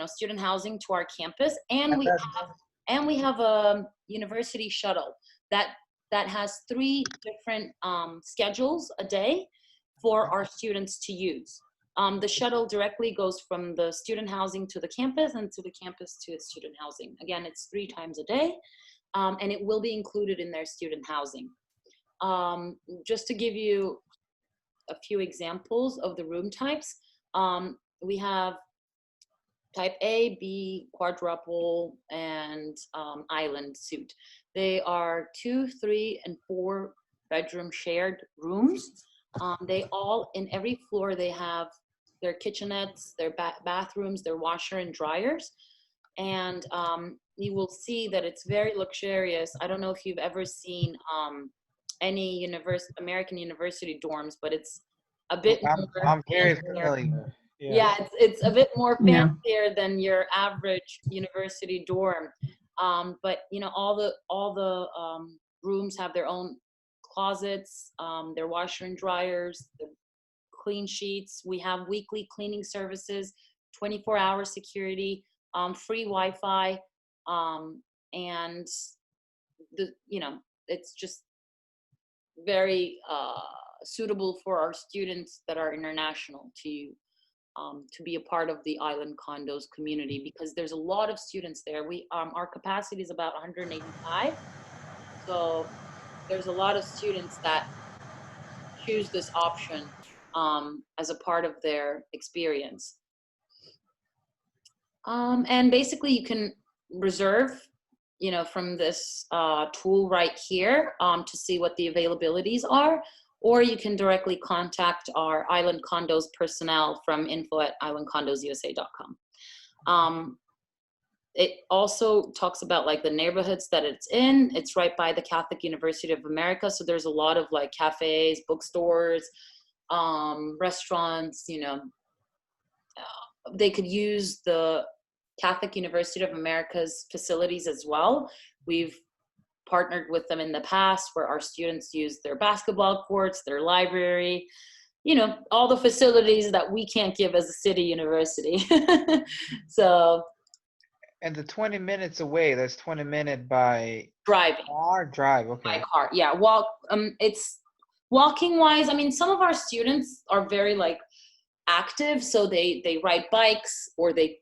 student housing to our campus, and we have a university shuttle that has 3 different schedules a day for our students to use. The shuttle directly goes from the student housing to the campus and to the campus to the student housing. Again, it's 3 times a day, and it will be included in their student housing. Just to give you a few examples of the room types, we have type A, B, quadruple, and island suite. They are 2, 3, and 4 bedroom shared rooms. They all, in every floor, they have their kitchenettes, their bathrooms, their washer and dryers. And you will see that it's very luxurious. I don't know if you've ever seen any American university dorms, but it's a bit more I'm very fancier. familiar. Yeah, it's a bit more Yeah. fancier than your average university dorm. But all the rooms have their own closets, their washer and dryers, their clean sheets. We have weekly cleaning services, 24-hour security, free Wi-Fi, and it's just very suitable for our students that are international to be a part of the Island Condos community, because there's a lot of students there. Our capacity is about 185, so there's a lot of students that choose this option as a part of their experience. And basically, you can reserve from this tool right here to see what the availabilities are, or you can directly contact our Island Condos personnel from info@islandcondosusa.com. It also talks about like the neighborhoods that it's in. It's right by the Catholic University of America, so there's a lot of like cafes, bookstores, restaurants. They could use the Catholic University of America's facilities as well. We've partnered with them in the past where our students use their basketball courts, their library, all the facilities that we can't give as a city university. So And the 20 minutes away, that's 20 minute by driving car drive. by Okay. car. Yeah, it's walking wise. I mean, some of our students are very like active, so they ride bikes or they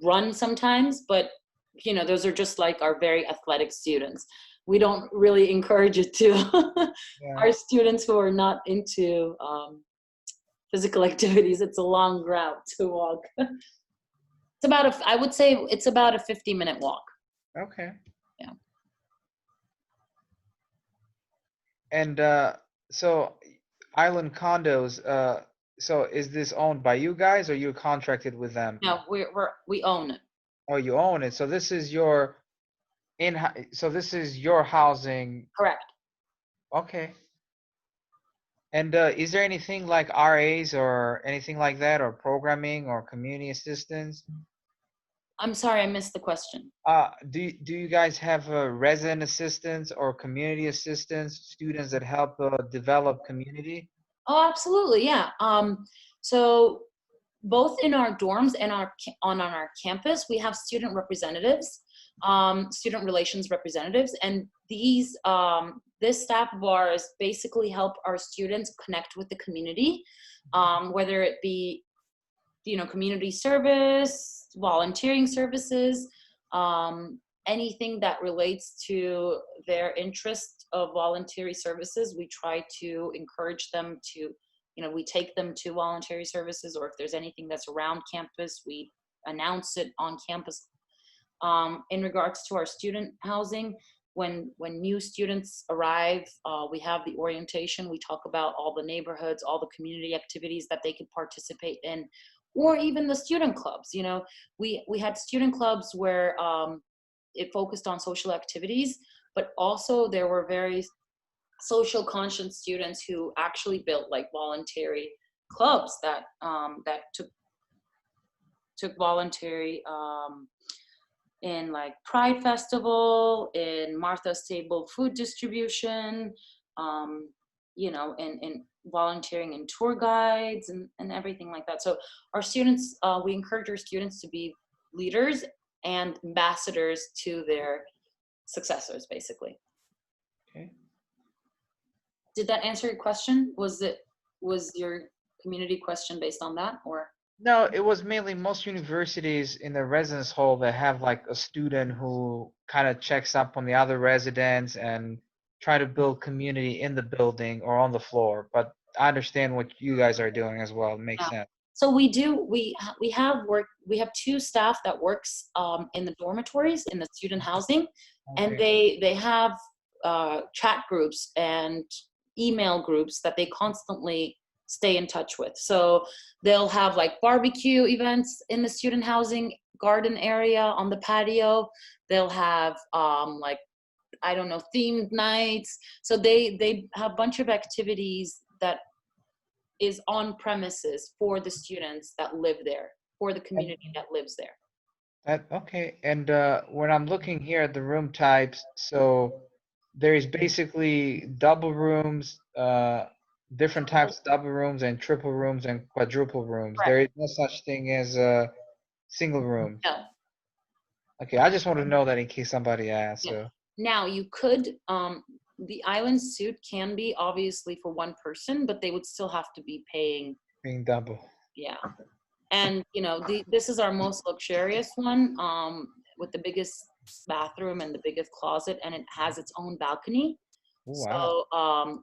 run sometimes, but those are just like our very athletic students. We don't really encourage it to Yeah. our students who are not into physical activities. It's a long route to walk. I would say it's about a 50-minute walk. Okay. Yeah. And so Island Condos, so is this owned by you guys or you're contracted with them? No, we own it. Oh, you own it. So this is your this is your housing. Correct. Okay. And is there anything like RAs or anything like that, or programming or community assistance? I'm sorry, I missed the question. Do you guys have resident assistants or community assistants, students that help develop community? Oh, absolutely, yeah. So both in our dorms and on our campus, we have student representatives, student relations representatives, and this staff of ours basically help our students connect with the community, whether it be community service, volunteering services, anything that relates to their interest of voluntary services. We try to encourage them to, we take them to voluntary services, or if there's anything that's around campus, we announce it on campus. In regards to our student housing, when new students arrive, we have the orientation. We talk about all the neighborhoods, all the community activities that they could participate in, or even the student clubs. We had student clubs where it focused on social activities, but also there were very social conscious students who actually built like voluntary clubs that took voluntary in like Pride Festival, in Martha's Table food distribution, and volunteering in tour guides and everything like that. So our students, we encourage our students to be leaders and ambassadors to their successors, basically. Okay. Did that answer your question? Was your community question based on that, or? No, it was mainly most universities in the residence hall that have like a student who kind of checks up on the other residents and try to build community in the building or on the floor. But I understand what you guys are doing as well. It makes sense. So we have two staff that works in the dormitories in the student housing, and they have chat groups and email groups that they constantly stay in touch with. So they'll have like barbecue events in the student housing garden area on the patio. They'll have like, I don't know, themed nights. So they have a bunch of activities that is on premises for the students that live there, for the community that lives there. Okay. And when I'm looking here at the room types, so there is basically double rooms, different types of double rooms and triple rooms and quadruple rooms. Correct. There is no such thing as a single room. No. Okay, I just want to know that in case somebody asks. Yeah. So. Now you could, the island suite can be obviously for one person, but they would still have to be paying. Being double. Yeah. And this is our most luxurious one, with the biggest bathroom and the biggest closet, and it has its own balcony. Ooh, wow. So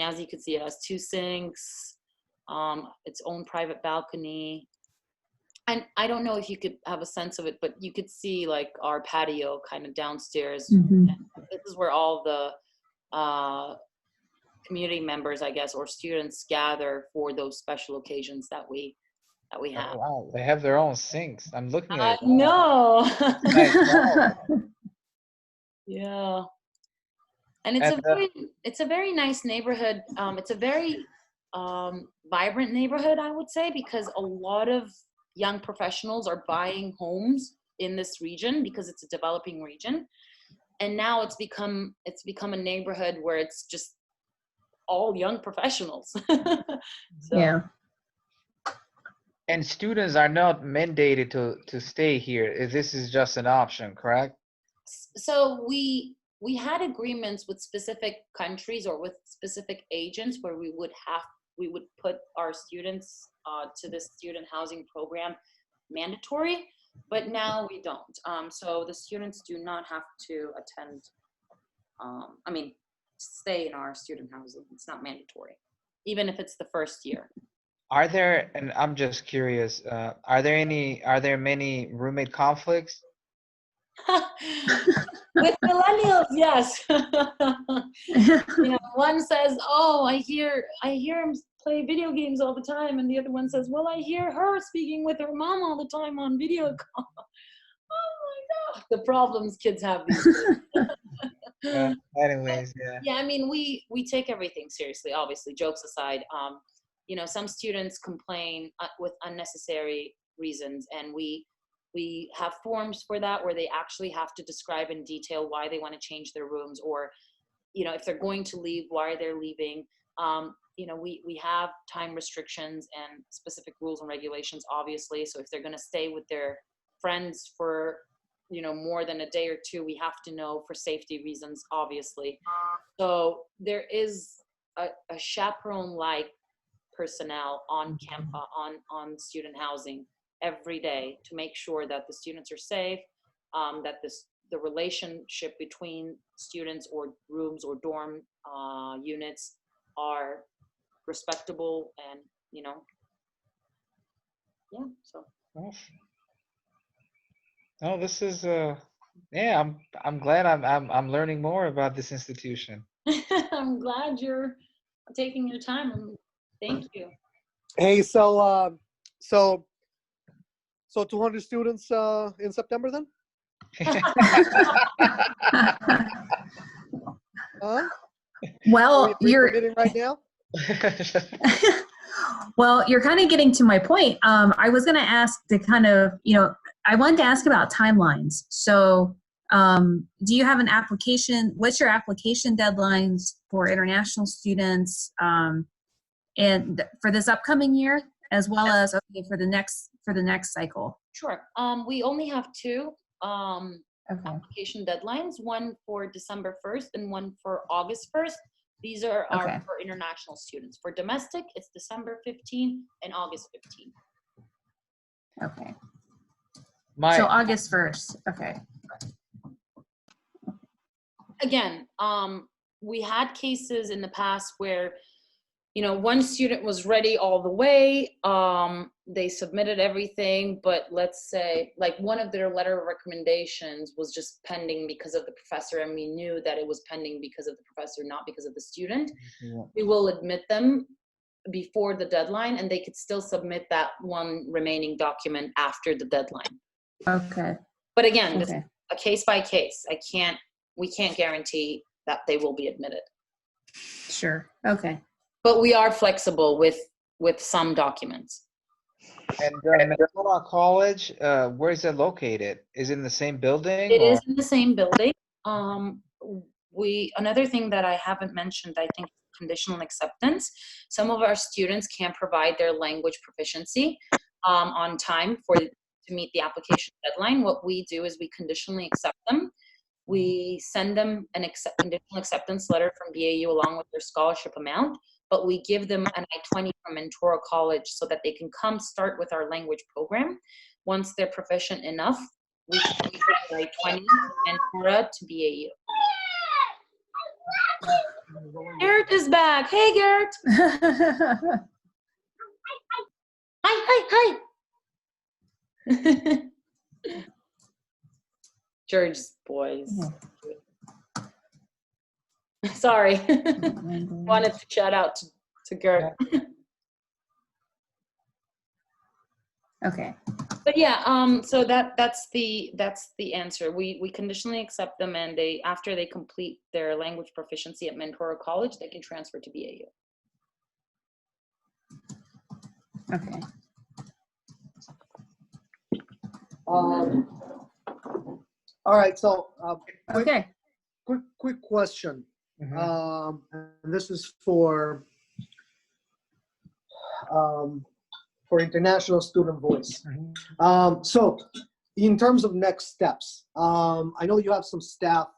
as you can see, it has 2 sinks, its own private balcony. And I don't know if you could have a sense of it, but you could see like our patio kind of downstairs. Mhm. This is where all the community members, I guess, or students gather for those special occasions that we Oh, have. wow, they have their own sinks. I'm looking I at it now. know. Nice. Wow. Yeah. And it's And a very nice neighborhood. It's a very vibrant neighborhood, I would say, because a lot of young professionals are buying homes in this region because it's a developing region. And now it's become a neighborhood where it's just all young professionals. So, Yeah. and students are not mandated to stay here. This is just an option, correct? so we had agreements with specific countries or with specific agents where we would put our students to the student housing program mandatory, but now we don't. So the students do not have to attend, stay in our student housing. It's not mandatory, even if it's the first year. Are there, and I'm just curious, are there many roommate conflicts? With millennials, yes. One says, "Oh, I hear him play video games all the time," and the other one says, "Well, I hear her speaking with her mom all the time on video call." Oh my God, the problems kids have these days. Anyways, yeah. Yeah, I mean, we take everything seriously. Obviously, jokes aside, some students complain with unnecessary reasons, and we have forms for that where they actually have to describe in detail why they want to change their rooms, or if they're going to leave, why they're leaving. We have time restrictions and specific rules and regulations, obviously. So if they're going to stay with their friends for more than a day or two, we have to know for safety reasons, obviously. So there is a chaperone-like personnel on campus, on student housing every day to make sure that the students are safe, that the relationship between students or rooms or dorm units are respectable, and so. Oh, this is yeah, I'm glad I'm learning more about this institution. I'm glad you're taking your time, and thank you. Hey, so 200 students in September then? Huh? Well, Are we committing right now? Well, you're kind of getting to my point. I was going to ask to kind of, I wanted to ask about timelines. So do you have an application? What's your application deadlines for international students and for this upcoming year, as well as for the next cycle? Sure. We only have two Okay. application deadlines, one for December 1st and one for August 1st. These are Okay. for international students. For domestic, it's December 15th and August 15th. Okay. My So August 1st. Okay. Again, we had cases in the past where, one student was ready all the way. They submitted everything, but let's say like one of their letter of recommendations was just pending because of the professor, and we knew that it was pending because of the professor, not because of the student. Yeah. We will admit them before the deadline, and they could still submit that one remaining document after the deadline. Okay. But again, this Okay. is a case by case. We can't guarantee that they will be admitted. Sure. Okay. But we are flexible with some documents. And Manitoba College, where is it located? Is it in the same building? It or? is in the same building. Another thing that I haven't mentioned, I think, conditional acceptance. Some of our students can't provide their language proficiency on time to meet the application deadline. What we do is we conditionally accept them. We send them an conditional acceptance letter from BAU along with their scholarship amount, but we give them an I-20 from Mentora College so that they can come start with our language program. Once they're proficient enough, we can give the I-20 from Mentora to BAU. Garrett is back. Hey, Garrett. Hi. George's boys. Yeah. Sorry. Language. Wanted to shout out to Gert. Okay. But yeah, so that's the answer. We conditionally accept them, and they, after they complete their language proficiency at Mentor College, they can transfer to BAU. Okay. All right, so Okay. quick question. Mhm. And this is for International Student Voice. Mhm. So in terms of next steps, I know you have some staff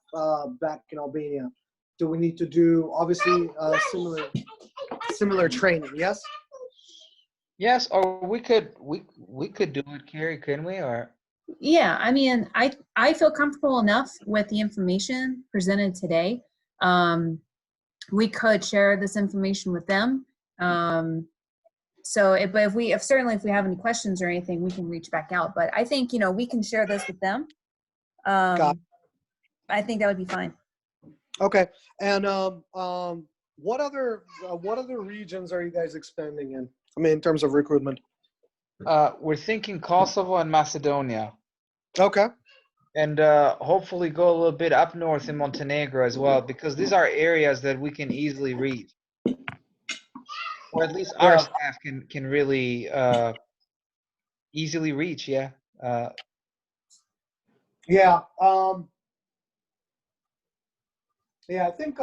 back in Albania. Do we need to do obviously similar training? Yes. Yes, or we could do it, Carrie, couldn't we? Or Yeah, I mean, I feel comfortable enough with the information presented today. We could share this information with them. So, but if we have any questions or anything, we can reach back out. But I think, we can share this with them. Got it. I think that would be fine. Okay. And what other regions are you guys expanding in? I mean, in terms of recruitment. we're thinking Kosovo and Macedonia, Okay. and hopefully go a little bit up north in Montenegro as well, because these are areas that we can easily reach, or at least our Yeah. staff can really easily reach. Yeah. Yeah. Yeah. I think.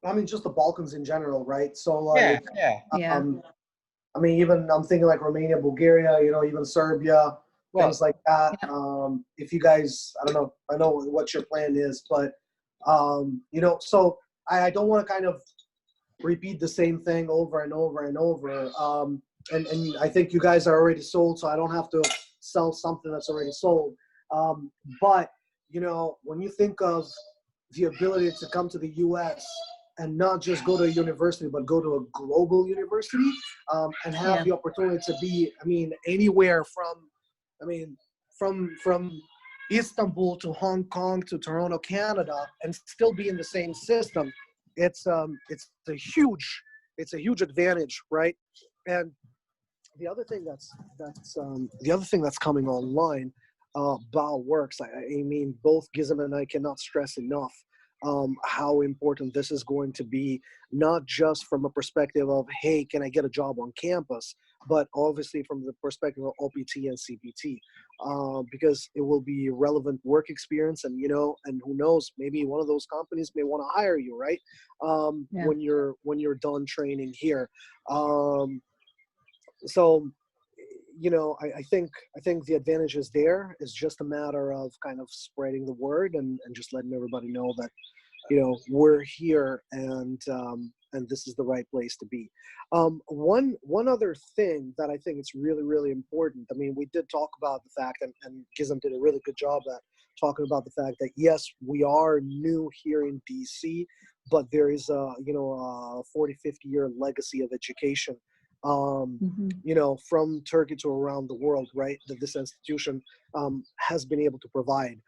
I mean, just the Balkans in general, right? So like, Yeah. Yeah. I mean, even I'm thinking like Romania, Bulgaria, even Serbia, Well, things like that. Yeah. If you guys, I don't know, I know what your plan is, but so I don't want to kind of repeat the same thing over and over and over. And I think you guys are already sold, so I don't have to sell something that's already sold. But when you think of the ability to come to the U.S. and not just go to a university, but go to a global university, and have Yeah. the opportunity to be, anywhere from Istanbul to Hong Kong to Toronto, Canada, and still be in the same system. It's a huge advantage, right? And the other thing that's coming online, BioWorks. I mean, both Gizem and I cannot stress enough how important this is going to be, not just from a perspective of, hey, can I get a job on campus, but obviously from the perspective of OPT and CPT, because it will be relevant work experience, and and who knows, maybe one of those companies may want to hire you, right? Yeah. When you're done training here. So I think the advantage is there. It's just a matter of kind of spreading the word and just letting everybody know that we're here, and this is the right place to be. One other thing that I think it's really, really important. I mean, we did talk about the fact, and Gizem did a really good job at talking about the fact that yes, we are new here in DC, but there is a 40, 50-year legacy of education, from Turkey to around the world, right? That this institution has been able to provide.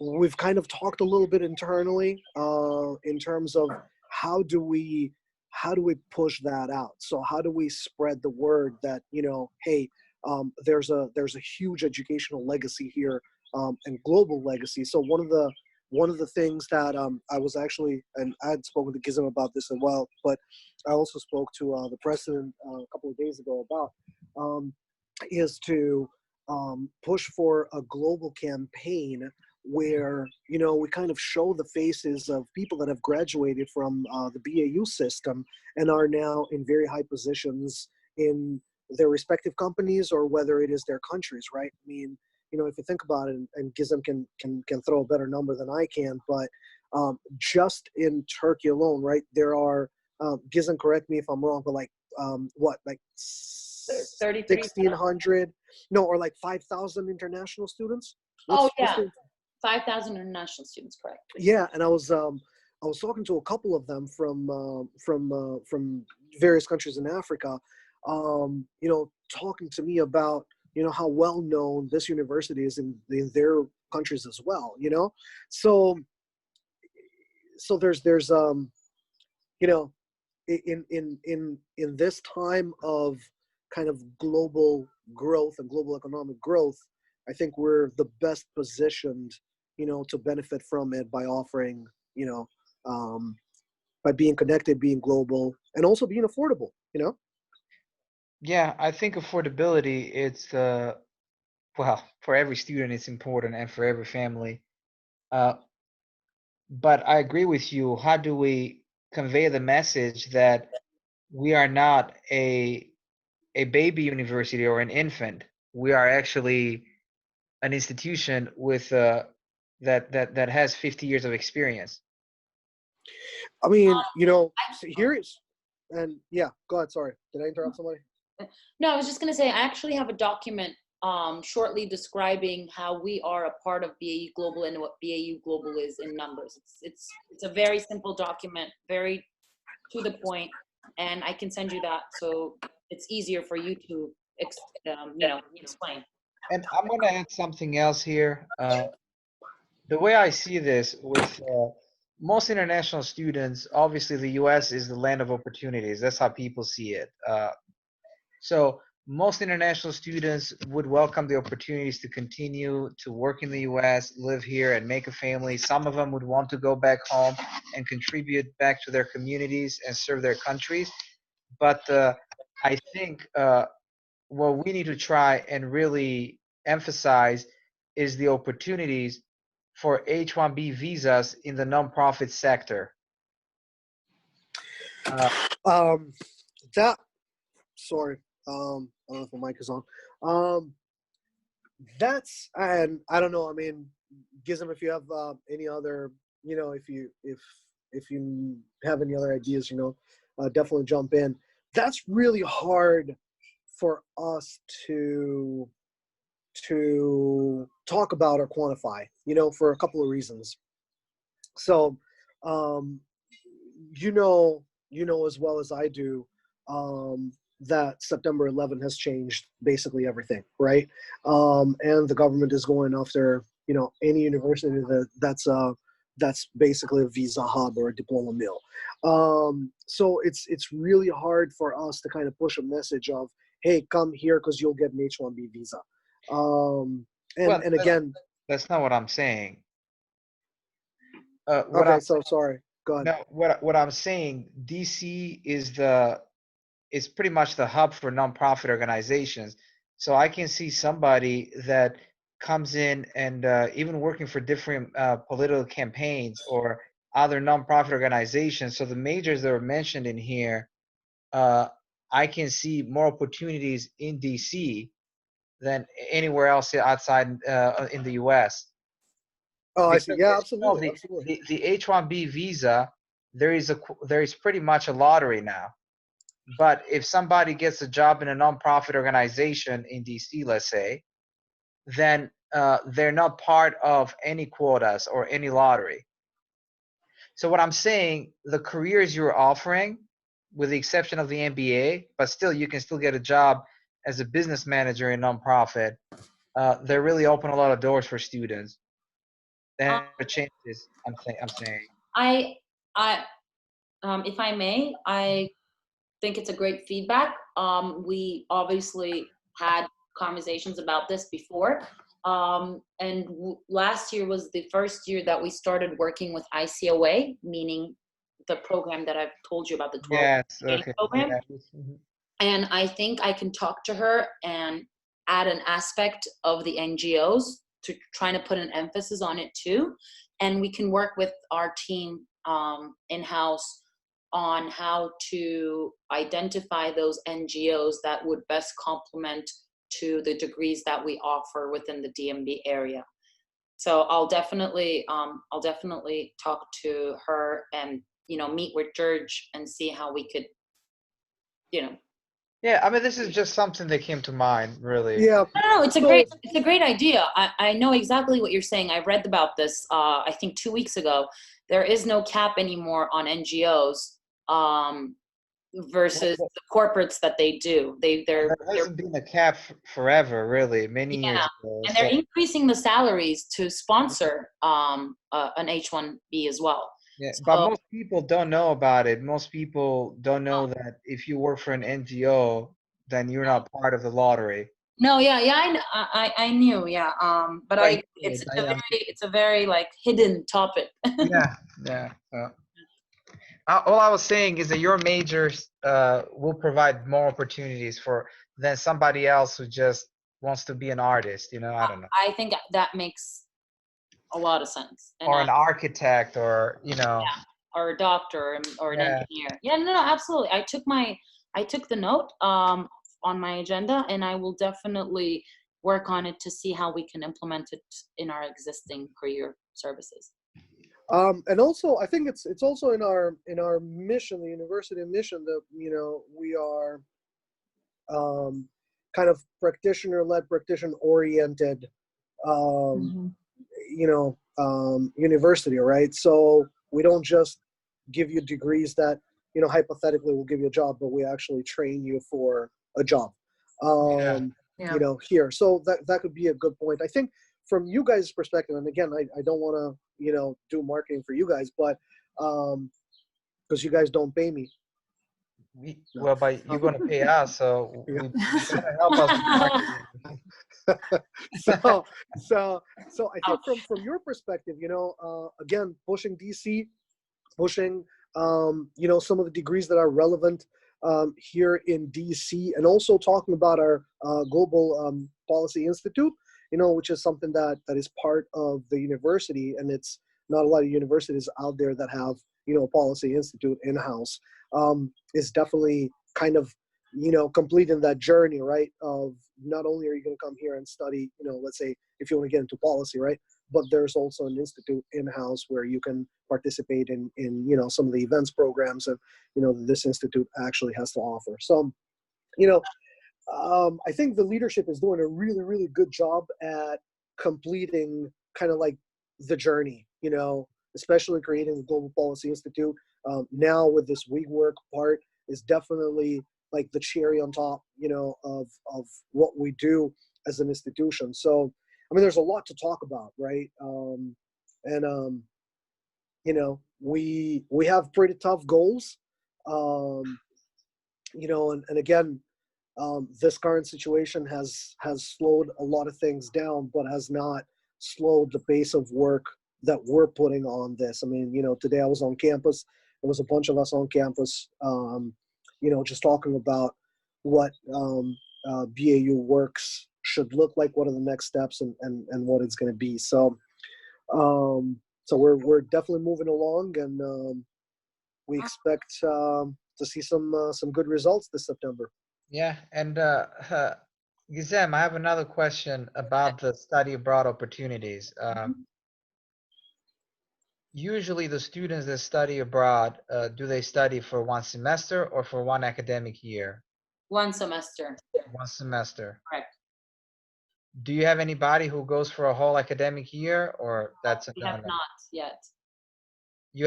We've kind of talked a little bit internally in terms of how do we push that out. So how do we spread the word that hey, there's a huge educational legacy here, and global legacy. So one of the things that I was actually, and I had spoken to Gizem about this as well, but I also spoke to the president a couple of days ago about, is to push for a global campaign where we kind of show the faces of people that have graduated from the BAU system and are now in very high positions in their respective companies, or whether it is their countries, right? I mean, if you think about it, and Gizem can throw a better number than I can, but just in Turkey alone, right, there are, Gizem, correct me if I'm wrong, but like 1,600, no, or like 5,000 international students? Oh, yeah. 5,000 international students, correct. Yeah, and I was talking to a couple of them from various countries in Africa, talking to me about, how well known this university is in their countries as well, So, there's in this time of kind of global growth and global economic growth, I think we're the best positioned, to benefit from it by offering, by being connected, being global, and also being affordable. Yeah, I think affordability, it's well, for every student it's important and for every family. Uh, but I agree with you. How do we convey the message that we are not a baby university or an infant? We are actually an institution with that has 50 years of experience. I mean, here is, and yeah, go ahead. Sorry, did I interrupt somebody? No, I was just going to say, I actually have a document shortly describing how we are a part of BAU Global and what BAU Global is in numbers. It's a very simple document, very to the point, and I can send you that so it's easier for you to explain. And I'm going to add something else here. The way I see this with most international students, obviously the US is the land of opportunities. That's how people see it. So most international students would welcome the opportunities to continue to work in the US, live here, and make a family. Some of them would want to go back home and contribute back to their communities and serve their countries. But I think what we need to try and really emphasize is the opportunities for H-1B visas in the nonprofit sector. Sorry, I don't know if the mic is on. That's, and I don't know. I mean, Gizem, if you have any other, if you have any other ideas, definitely jump in. That's really hard for us to talk about or quantify, for a couple of reasons. So, as well as I do, that September 11 has changed basically everything, right? And the government is going after, any university that's basically a visa hub or a diploma mill. So it's really hard for us to kind of push a message of, hey, come here because you'll get an H-1B visa. And again, that's not what I'm saying. So sorry. Go ahead. No, what I'm saying, DC is pretty much the hub for nonprofit organizations. So I can see somebody that comes in and even working for different political campaigns or other nonprofit organizations. So the majors that are mentioned in here, I can see more opportunities in DC than anywhere else outside in the US. Oh, I see. Yeah, Absolutely. The H-1B visa, there is pretty much a lottery now. But if somebody gets a job in a nonprofit organization in DC, let's say, then they're not part of any quotas or any lottery. So what I'm saying, the careers you're offering, with the exception of the MBA, but still you can still get a job as a business manager in nonprofit. They really open a lot of doors for students. And changes, I'm saying. If I may, I think it's a great feedback. We obviously had conversations about this before. And last year was the first year that we started working with ICOA, meaning the program that I've told you about, the 12 program. Yes. And I think I can talk to her and add an aspect of the NGOs to trying to put an emphasis on it too. And we can work with our team in-house on how to identify those NGOs that would best complement to the degrees that we offer within the DMV area. So I'll definitely talk to her and, meet with George and see how we could, Yeah, I mean, this is just something that came to mind, really. Yeah. No, it's a great idea. I know exactly what you're saying. I read about this, I think 2 weeks ago. There is no cap anymore on NGOs. versus the corporates that they do. They're There hasn't been a cap forever, really, many years ago. and they're So, increasing the salaries to sponsor an H-1B as well. yeah, but So most people don't know about it. Most people don't know that if you work for an NGO, then you're not part of the lottery. no, yeah, I knew, yeah. But Like, it's a very like hidden topic. yeah, yeah. All I was saying is that your majors will provide more opportunities for than somebody else who just wants to be an artist. You know, I don't know, I think that makes a lot of sense. And or an architect, or or a doctor or an Yeah. engineer. Yeah, no, absolutely. I took the note on my agenda, and I will definitely work on it to see how we can implement it in our existing career services. And also, I think it's also in our mission, the university mission, that we are kind of practitioner-led, practitioner-oriented, Mhm. university, right? So we don't just give you degrees that hypothetically will give you a job, but we actually train you for a job. Yeah. Yeah. Here. So that could be a good point. I think from you guys' perspective, and again, I don't want to do marketing for you guys, but because you guys don't pay me. Well, but you're gonna pay us, so Yeah. you gotta help us with marketing. So I think from your perspective, again, pushing DC, pushing some of the degrees that are relevant here in DC, and also talking about our Global Policy Institute, which is something that is part of the university, and it's not a lot of universities out there that have a policy institute in-house. Is definitely kind of completing that journey, right? Of not only are you going to come here and study, let's say if you want to get into policy, right? But there's also an institute in-house where you can participate in some of the events programs that this institute actually has to offer. So I think the leadership is doing a really, really good job at completing kind of like the journey, especially creating the Global Policy Institute. Now with this WeWork part is definitely like the cherry on top, of what we do as an institution. So, I mean, there's a lot to talk about, right? We have pretty tough goals, and again, this current situation has slowed a lot of things down, but has not slowed the pace of work that we're putting on this. I mean, today I was on campus. There was a bunch of us on campus, just talking about what BAU Works should look like, what are the next steps, and what it's going to be. So, so we're definitely moving along, and we expect to see some good results this September. Yeah, and Gizem, I have another question about the study abroad opportunities. Usually the students that study abroad, do they study for one semester or for one academic year? One semester. One semester. Correct. Do you have anybody who goes for a whole academic year, or that's a We have no-no? not yet. You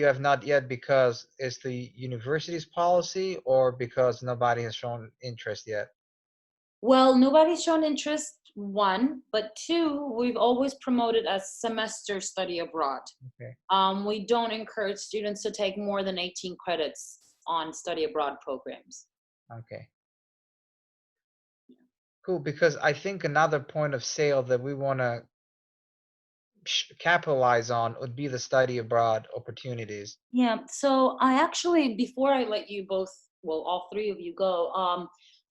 have not yet because it's the university's policy, or because nobody has shown interest yet? Well, nobody's shown interest, one, but two, we've always promoted a semester study abroad. Okay. We don't encourage students to take more than 18 credits on study abroad programs. Okay. Cool, because I think another point of sale that we want to capitalize on would be the study abroad opportunities. Yeah, so I actually, before I let you both, well, all three of you go,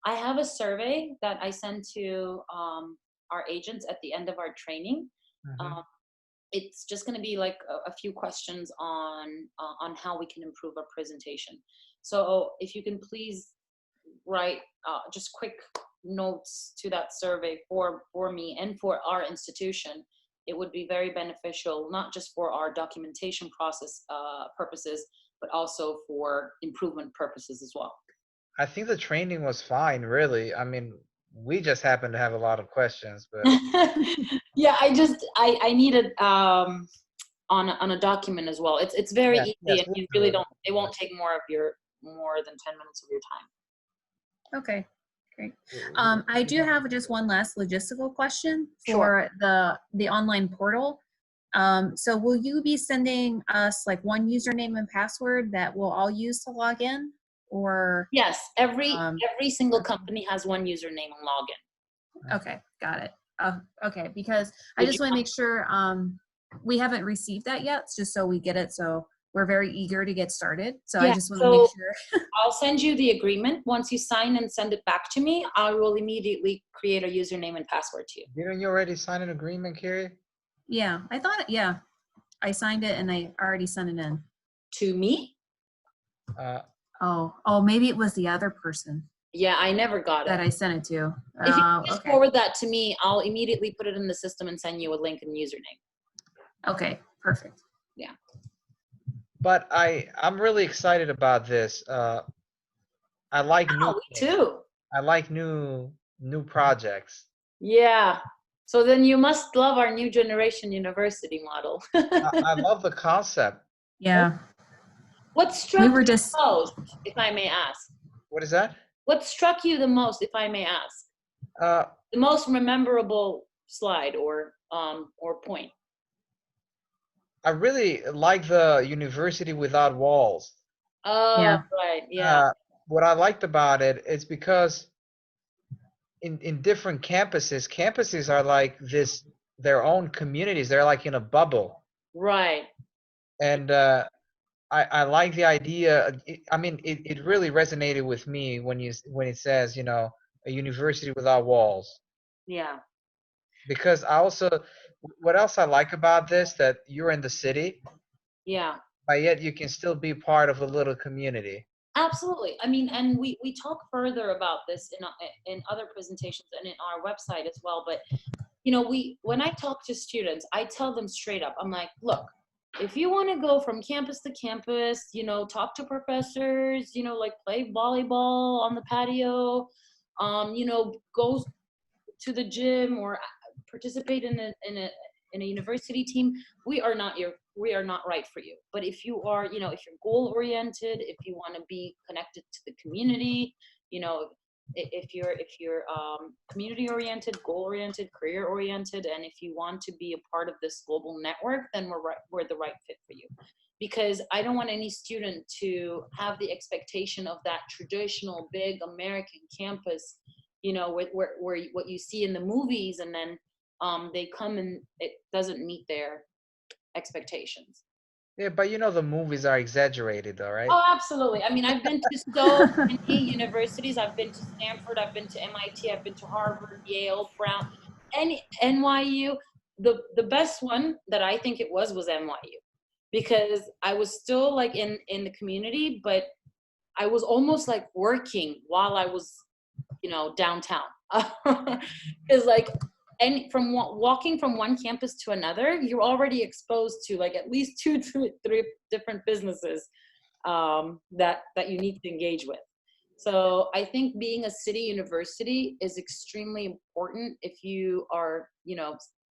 I have a survey that I send to our agents at the end of our training. Mhm. It's just going to be like a few questions on how we can improve our presentation. So if you can please write just quick notes to that survey for me and for our institution, it would be very beneficial, not just for our documentation process purposes, but also for improvement purposes as well. I think the training was fine, really. I mean, we just happen to have a lot of questions, but Yeah, I need it on a document as well. It's very yeah, easy, yes, and we'll you do really it. don't. It won't take more of your more than 10 minutes of your time. Okay, great. I do have just one last logistical question for the online portal. So will you be sending us like one username and password that we'll all use to log in, or? Yes, every single okay. company has one username and login. Okay, got it. Okay, because I Would just you want to make sure we haven't received that yet, just so we get it. So we're very eager to get started. So I just want to make sure. I'll send you the agreement. Once you sign and send it back to me, I will immediately create a username and password to you. Didn't you already sign an agreement, Carrie? Yeah, I thought, yeah, I signed it and I already sent it in. To me? Oh, maybe it was the other person Yeah, I never got that it. I sent it to. If you just Okay. forward that to me, I'll immediately put it in the system and send you a link and username. Okay, perfect. But I'm really excited about this. I like new Oh, me things. too. I like new projects. Yeah. So then you must love our new generation university model. I love the concept. Yeah, What struck we were you just, the most, if I may ask? What is that? What struck you the most, if I may ask? Uh, The most memorable slide or point. I really like the university without walls. Oh, yeah, right. Yeah. What I liked about it is because in different campuses are like their own communities. They're like in a bubble. Right. And I like the idea. I mean, it really resonated with me when it says, a university without walls. Yeah. Because what else I like about this, that you're in the city, Yeah. but yet you can still be part of a little community. Absolutely. I mean, and we talk further about this in other presentations and in our website as well. But when I talk to students, I tell them straight up. I'm like, look, if you want to go from campus to campus, talk to professors, like play volleyball on the patio, go to the gym or participate in a university team, we are not right for you. But if you are, if you're goal oriented, if you want to be connected to the community, if you're community oriented, goal oriented, career oriented, and if you want to be a part of this global network, then we're the right fit for you. Because I don't want any student to have the expectation of that traditional big American campus, where what you see in the movies, and then they come and it doesn't meet their expectations. Yeah, but the movies are exaggerated, though, right? Oh, absolutely. I mean, I've been to so many universities. I've been to Stanford, I've been to MIT, I've been to Harvard, Yale, Brown, NYU. The best one that I think it was NYU, because I was still like in the community, but I was almost like working while I was, downtown. Because from walking from one campus to another, you're already exposed to like at least 2 to 3 different businesses that you need to engage with. So I think being a city university is extremely important if you are,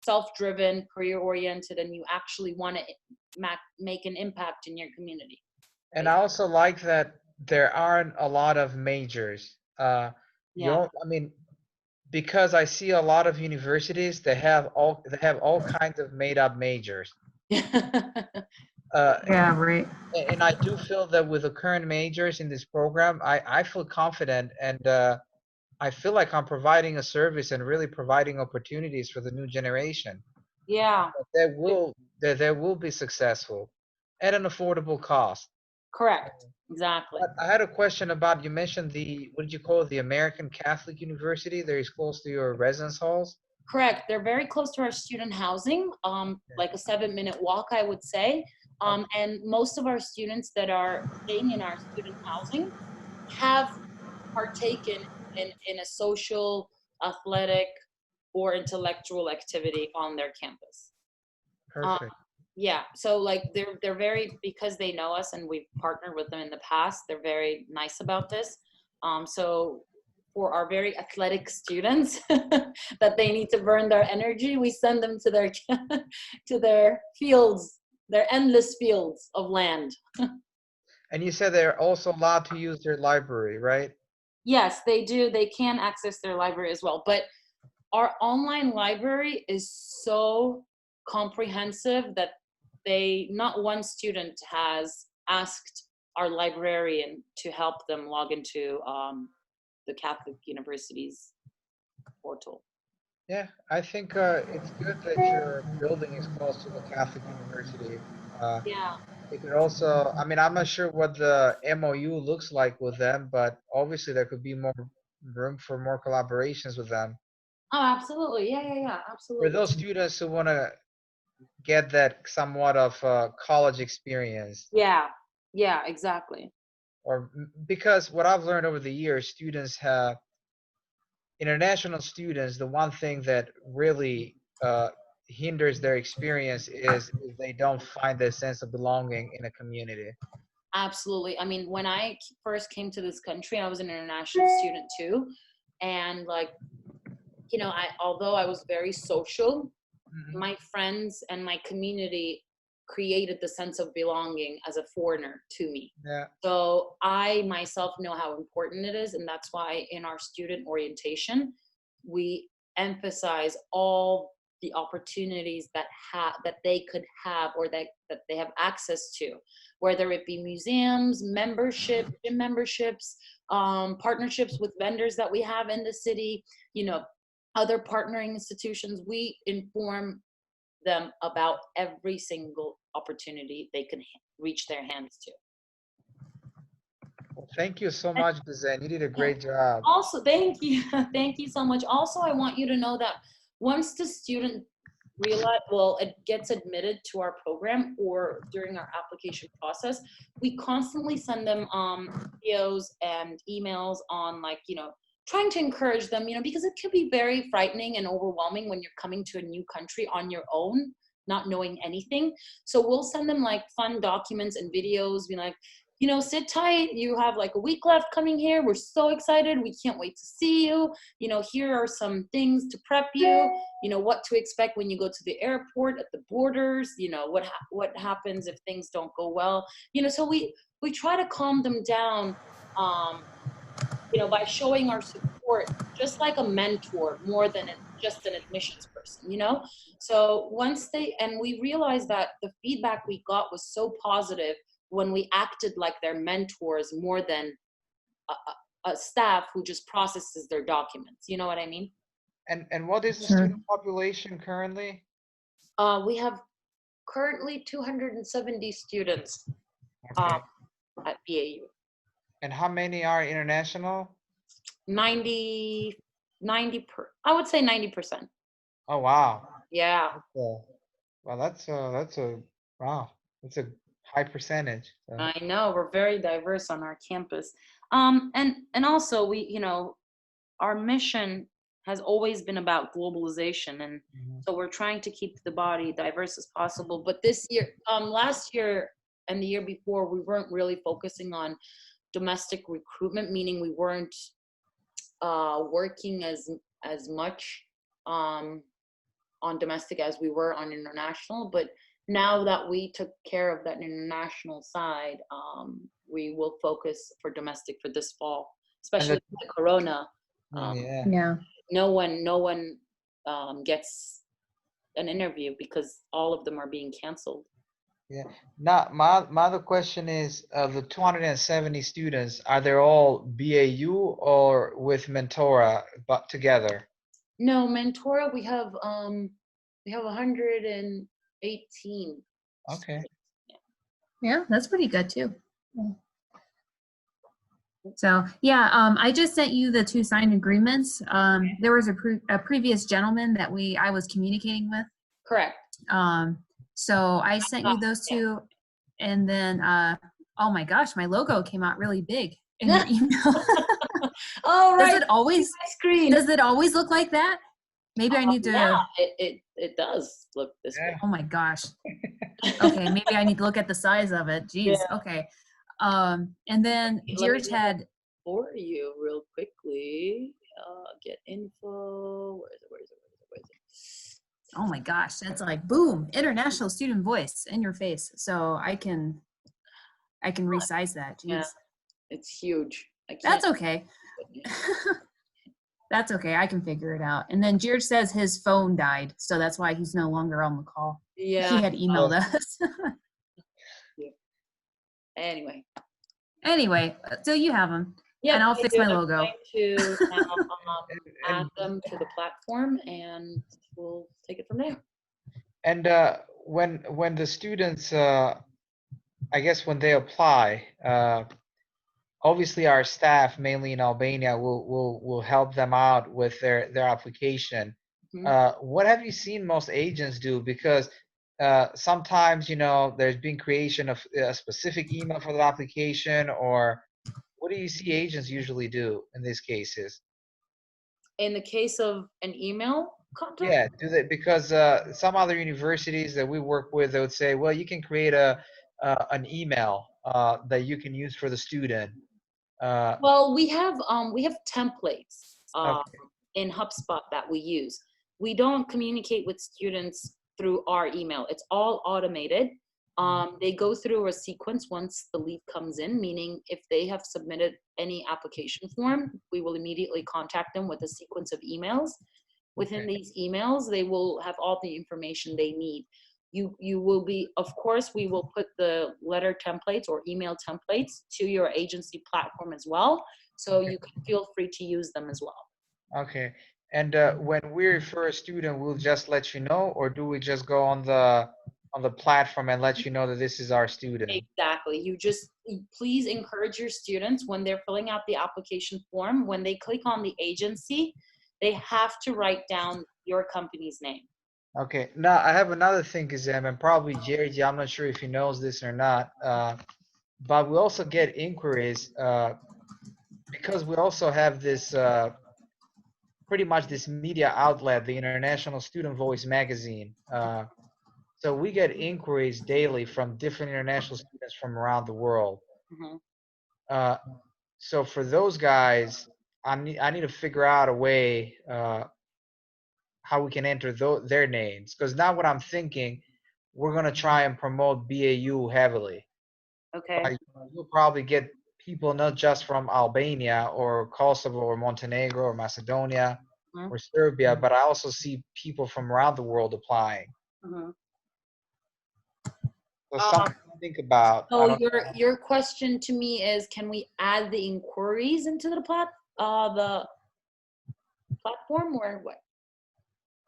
self-driven, career-oriented, and you actually want to make an impact in your community. And I also like that there aren't a lot of majors. Yeah. I mean, because I see a lot of universities, they have all kinds of made up majors. yeah, right. And I do feel that with the current majors in this program, I feel confident, and I feel like I'm providing a service and really providing opportunities for the new generation Yeah. that will be successful at an affordable cost. Correct. Exactly. But I had a question about, you mentioned what did you call it, the American Catholic University? That is close to your residence halls? Correct. They're very close to our student housing, like a 7-minute walk, I would say. And most of our students that are staying in our student housing have partaken in a social, athletic, or intellectual activity on their campus. Perfect. Yeah, so like they're very, because they know us and we've partnered with them in the past, they're very nice about this. So for our very athletic students that they need to burn their energy, we send them to their to their fields, their endless fields of land. And you said they're also allowed to use their library, right? Yes, they do. They can access their library as well. But our online library is so comprehensive that not one student has asked our librarian to help them log into the Catholic University's portal. Yeah, I think it's good that your building is close to the Catholic University. Uh, Yeah. it could also, I mean, I'm not sure what the MOU looks like with them, but obviously there could be more room for more collaborations with them. Oh, absolutely. Yeah, yeah, yeah. For Absolutely. those students who want to get that somewhat of college experience, Yeah. Yeah, exactly. or because what I've learned over the years, students have international students, the one thing that really hinders their experience is they don't find a sense of belonging in a community. Absolutely. I mean, when I first came to this country, I was an international student too. And like, although I was very social, Mhm. my friends and my community created the sense of belonging as a foreigner to me. Yeah, So I myself know how important it is. And that's why in our student orientation, we emphasize all the opportunities that they could have or that they have access to, whether it be museums, gym memberships, partnerships with vendors that we have in the city, other partnering institutions. We inform them about every single opportunity they can reach their hands to. well, thank you so And much, Zen. You did a great job. also, thank you. Thank you so much. Also, I want you to know that once the student it gets admitted to our program or during our application process, we constantly send them videos and emails on trying to encourage them, because it can be very frightening and overwhelming when you're coming to a new country on your own, not knowing anything. So we'll send them like fun documents and videos, be like, sit tight. You have like a week left coming here. We're so excited. We can't wait to see you. Here are some things to prep you. What to expect when you go to the airport, at the borders. What happens if things don't go well. So we try to calm them down. By showing our support, just like a mentor, more than just an admissions person. So we realized that the feedback we got was so positive when we acted like their mentors more than a staff who just processes their documents. You know what I mean? And what is the Sure. student population currently? We have currently 270 students Okay. at BAU. And how many are international? 90, I would say 90%. Oh, wow. Yeah. Well, wow. That's a high percentage. So, I know we're very diverse on our campus. And also our mission has always been about globalization, and mhm. so we're trying to keep the body diverse as possible. But this year, last year and the year before, we weren't really focusing on domestic recruitment, meaning we weren't working as much on domestic as we were on international. But now that we took care of that international side, we will focus for domestic for this fall, And especially with the corona. yeah. Yeah. No one gets an interview because all of them are being canceled. Yeah. Now, my other question is, the 270 students, are they all BAU or with Mentora, but together? No, Mentora, we have 118. Okay. Yeah, that's pretty good too. Yeah. So yeah, I just sent you the 2 signed agreements. There was a previous gentleman that I was communicating with. Correct. So I sent you those Yeah. 2, and then oh my gosh, my logo came out really big in your email. Oh, right. Does it always Screen. does it always look like that? Maybe I need to. Yeah, it does look this way. Yeah. Oh my gosh. Okay, maybe I need to look at the size of it. Jeez. Yeah. Okay. And then Let me George get had. for you real quickly. Get info. Where is it? Where is it? Where is it? Where is it? Oh my gosh, that's like boom, international student voice in your face. So I can I can resize that. Yeah. Jeez. It's huge. I can't. That's okay. That's okay. I can figure it out. And then George says his phone died, so that's why he's no longer on the call. Yeah. He had emailed us. Anyway. Anyway, so you have them. Yeah. And I'll fix my logo. I'm going to now, add And, them to the platform, and we'll take it from there. and when the students, I guess when they apply, obviously our staff, mainly in Albania, will help them out with their application. Mhm. What have you seen most agents do? Because sometimes, there's been creation of a specific email for the application, or what do you see agents usually do in these cases? In the case of an email contact, Yeah, do they, because some other universities that we work with, they would say, well, you can create an email that you can use for the student. well, we have templates Okay. in HubSpot that we use. We don't communicate with students through our email. It's all automated. They go through a sequence once the lead comes in, meaning if they have submitted any application form, we will immediately contact them with a sequence of emails. Within Okay. these emails, they will have all the information they need. You will be, of course, we will put the letter templates or email templates to your agency platform as well. So Okay. you can feel free to use them as well. Okay. And when we refer a student, we'll just let you know, or do we just go on the platform and let you know that this is our student? Exactly. Please encourage your students when they're filling out the application form, when they click on the agency, they have to write down your company's name. Okay. Now I have another thing, Gizem, and probably Jerry, I'm not sure if he knows this or not, but we also get inquiries because we also have this pretty much this media outlet, the International Student Voice magazine. So we get inquiries daily from different international students from around the world. Mhm. So for those guys, I need to figure out a way how we can enter their names. Because now what I'm thinking, we're gonna try and promote BAU heavily. Okay. You'll probably get people not just from Albania or Kosovo or Montenegro or Macedonia Mhm. or Serbia, but I also see people from around the world applying. Mhm. So Um, something to think about. I so don't know. your question to me is, can we add the inquiries into the platform or what?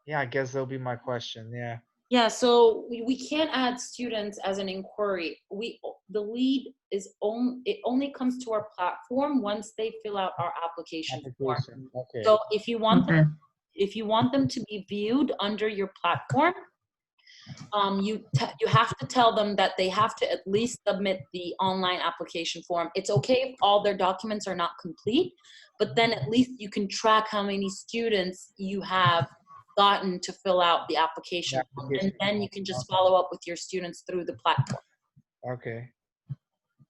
Yeah, I guess that'll be my question. Yeah. Yeah, so we can't add students as an inquiry. The lead it only comes to our platform once they fill out our application form. Application. Okay. So if you want Okay. them to be viewed under your platform, you have to tell them that they have to at least submit the online application form. It's okay if all their documents are not complete, but then at least you can track how many students you have gotten to fill out the application form, and then you can just follow up with your students through the platform. Okay.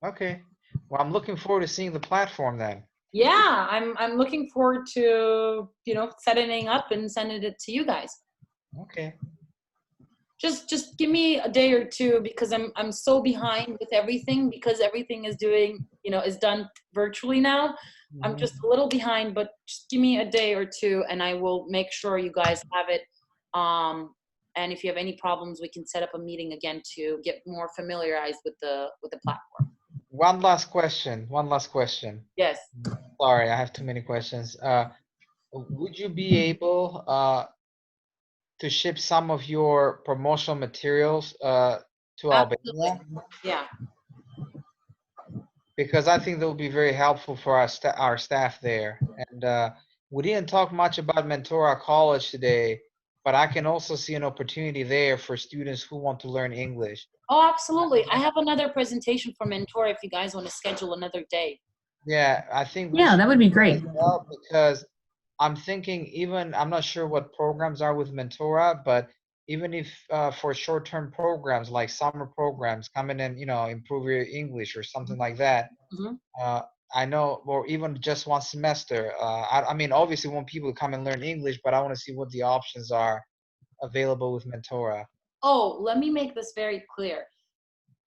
Okay. Well, I'm looking forward to seeing the platform then. Yeah, I'm looking forward to setting up and sending it to you guys. Okay. Just give me a day or two, because I'm so behind with everything, because everything is done virtually now. I'm Mhm. just a little behind, but just give me a day or two and I will make sure you guys have it. And if you have any problems, we can set up a meeting again to get more familiarized with the platform. One last question. One last question. Yes. Sorry, I have too many questions. Would you be able to ship some of your promotional materials to Absolutely. Albania? Yeah. Because I think that would be very helpful for our staff there. And we didn't talk much about Mentora College today, but I can also see an opportunity there for students who want to learn English. Oh, absolutely. I have another presentation for Mentor if you guys want to schedule another day. Yeah, I think we Yeah, should that would be do that great. as well, because I'm thinking, I'm not sure what programs are with Mentora, but even if for short-term programs like summer programs, come in and improve your English or something like that. Mhm. Uh, I know, or even just one semester. I mean, obviously, we want people to come and learn English, but I want to see what the options are available with Mentora. Oh, let me make this very clear.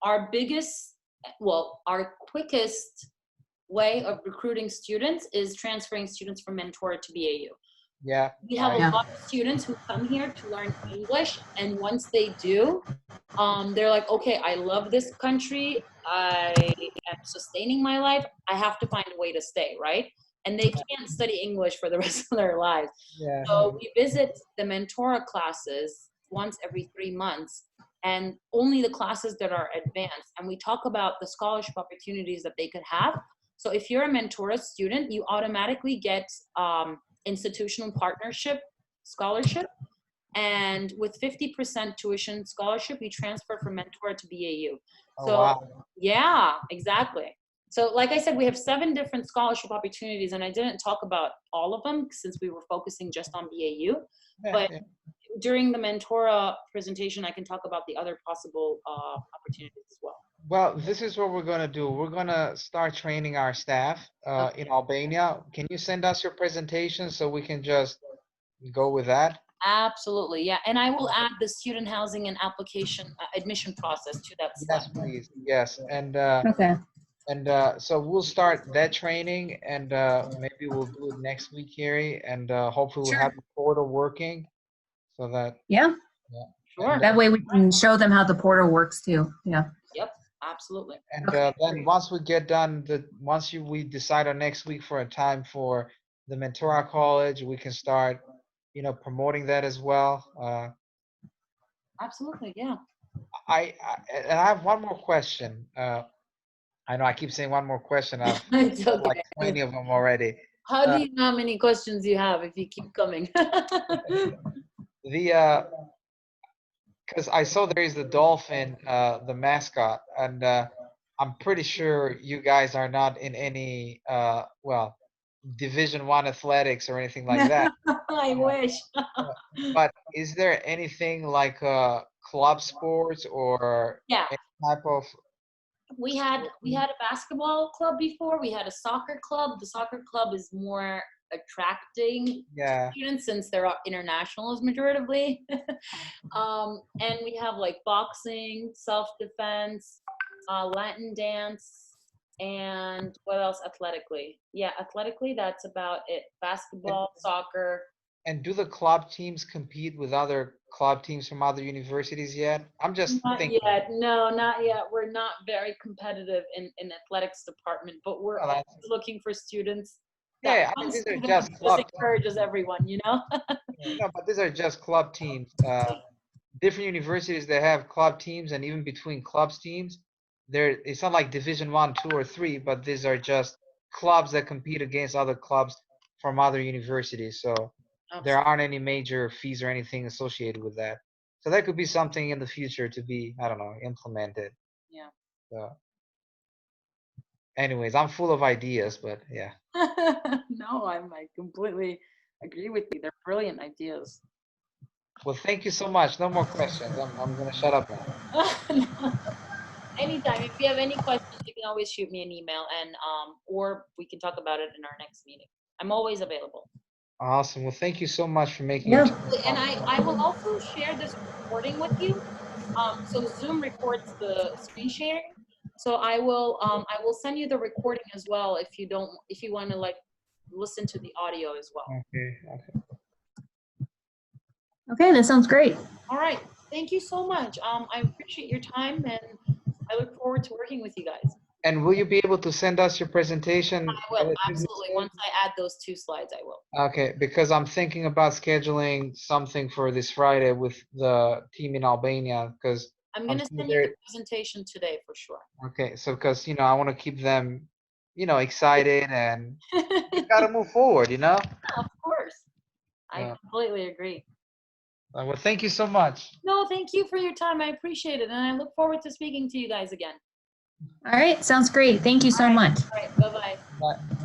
Our biggest well, our quickest way of recruiting students is transferring students from Mentora to BAU. Yeah. We have a Yeah. lot of students who come here to learn English, and once they do, they're like, okay, I love this country. I am sustaining my life. I have to find a way to stay, right? And they can't study English for the rest of their lives. Yeah. So we visit the Mentora classes once every 3 months, and only the classes that are advanced. And we talk about the scholarship opportunities that they could have. So if you're a Mentora student, you automatically get institutional partnership scholarship. And with 50% tuition scholarship, you transfer from Mentora to BAU. Oh, So wow. yeah, exactly. So like I said, we have 7 different scholarship opportunities, and I didn't talk about all of them since we were focusing just on BAU. Yeah, But yeah. during the Mentora presentation, I can talk about the other possible opportunities as well. Well, this is what we're gonna do. We're gonna start training our staff in Albania. Can you send us your presentation so we can just go with that? Absolutely, yeah. And I will add the student housing and application admission process to that slide. Yes, please. Yes, Okay. and so we'll start that training, and maybe we'll do it next week, Carrie, and hopefully we'll Sure. have the portal working so that. Yeah. Sure. That way we can show them how the portal works too. Yeah. Yep, absolutely. And Okay, then great. once we get done, we decide on next week for a time for the Mentora College, we can start, promoting that as well. Absolutely, yeah. And I have one more question. I know I keep saying one more question. I've It's got like okay. 20 of them already. How do you know how many questions you have if you keep coming? Because I saw there is the dolphin, the mascot, and I'm pretty sure you guys are not in any, Division One athletics or anything like that. I wish. But is there anything like club sports or Yeah, any type of? we had a basketball club before. We had a soccer club. The soccer club is more attracting Yeah. students since they're internationals majoritively. And we have like boxing, self-defense, Latin dance, and what else athletically? Yeah, athletically, that's about it. Basketball, soccer. And do the club teams compete with other club teams from other universities yet? I'm just Not thinking. yet. No, not yet. We're not very competitive in athletics department, but we're Well, always that's- looking for students. Yeah, That I mean, one these are student just just club teams. encourages everyone, you know? No, but these are just club teams. Different universities, they have club teams, and even between clubs teams, it's not like Division 1, 2, or 3, but these are just clubs that compete against other clubs from other universities. So there aren't any major fees or anything associated with that. So that could be something in the future to be, I don't know, implemented. Yeah. So, anyways, I'm full of ideas, but yeah. No, I completely agree with you. They're brilliant ideas. Well, thank you so much. No more questions. I'm gonna shut up now. Anytime. If you have any questions, you can always shoot me an email, and or we can talk about it in our next meeting. I'm always available. Awesome. Well, thank you so much for making Yeah. it. And I will also share this recording with you. So Zoom records the screen sharing. So I will send you the recording as well if you want to like listen to the audio as well. Okay. Okay, that sounds great. All right. Thank you so much. I appreciate your time, and I look forward to working with you guys. And will you be able to send us your presentation? I will, absolutely. Once I add those 2 slides, I will. Okay, because I'm thinking about scheduling something for this Friday with the team in Albania, because I'm going to seeing send you the presentation today for sure. okay, so because I want to keep them, excited, and we gotta move forward, Of course. I Yeah. completely agree. Well, thank you so much. No, thank you for your time. I appreciate it. And I look forward to speaking to you guys again. All right, sounds great. Thank you so much. All right. Bye-bye. Bye.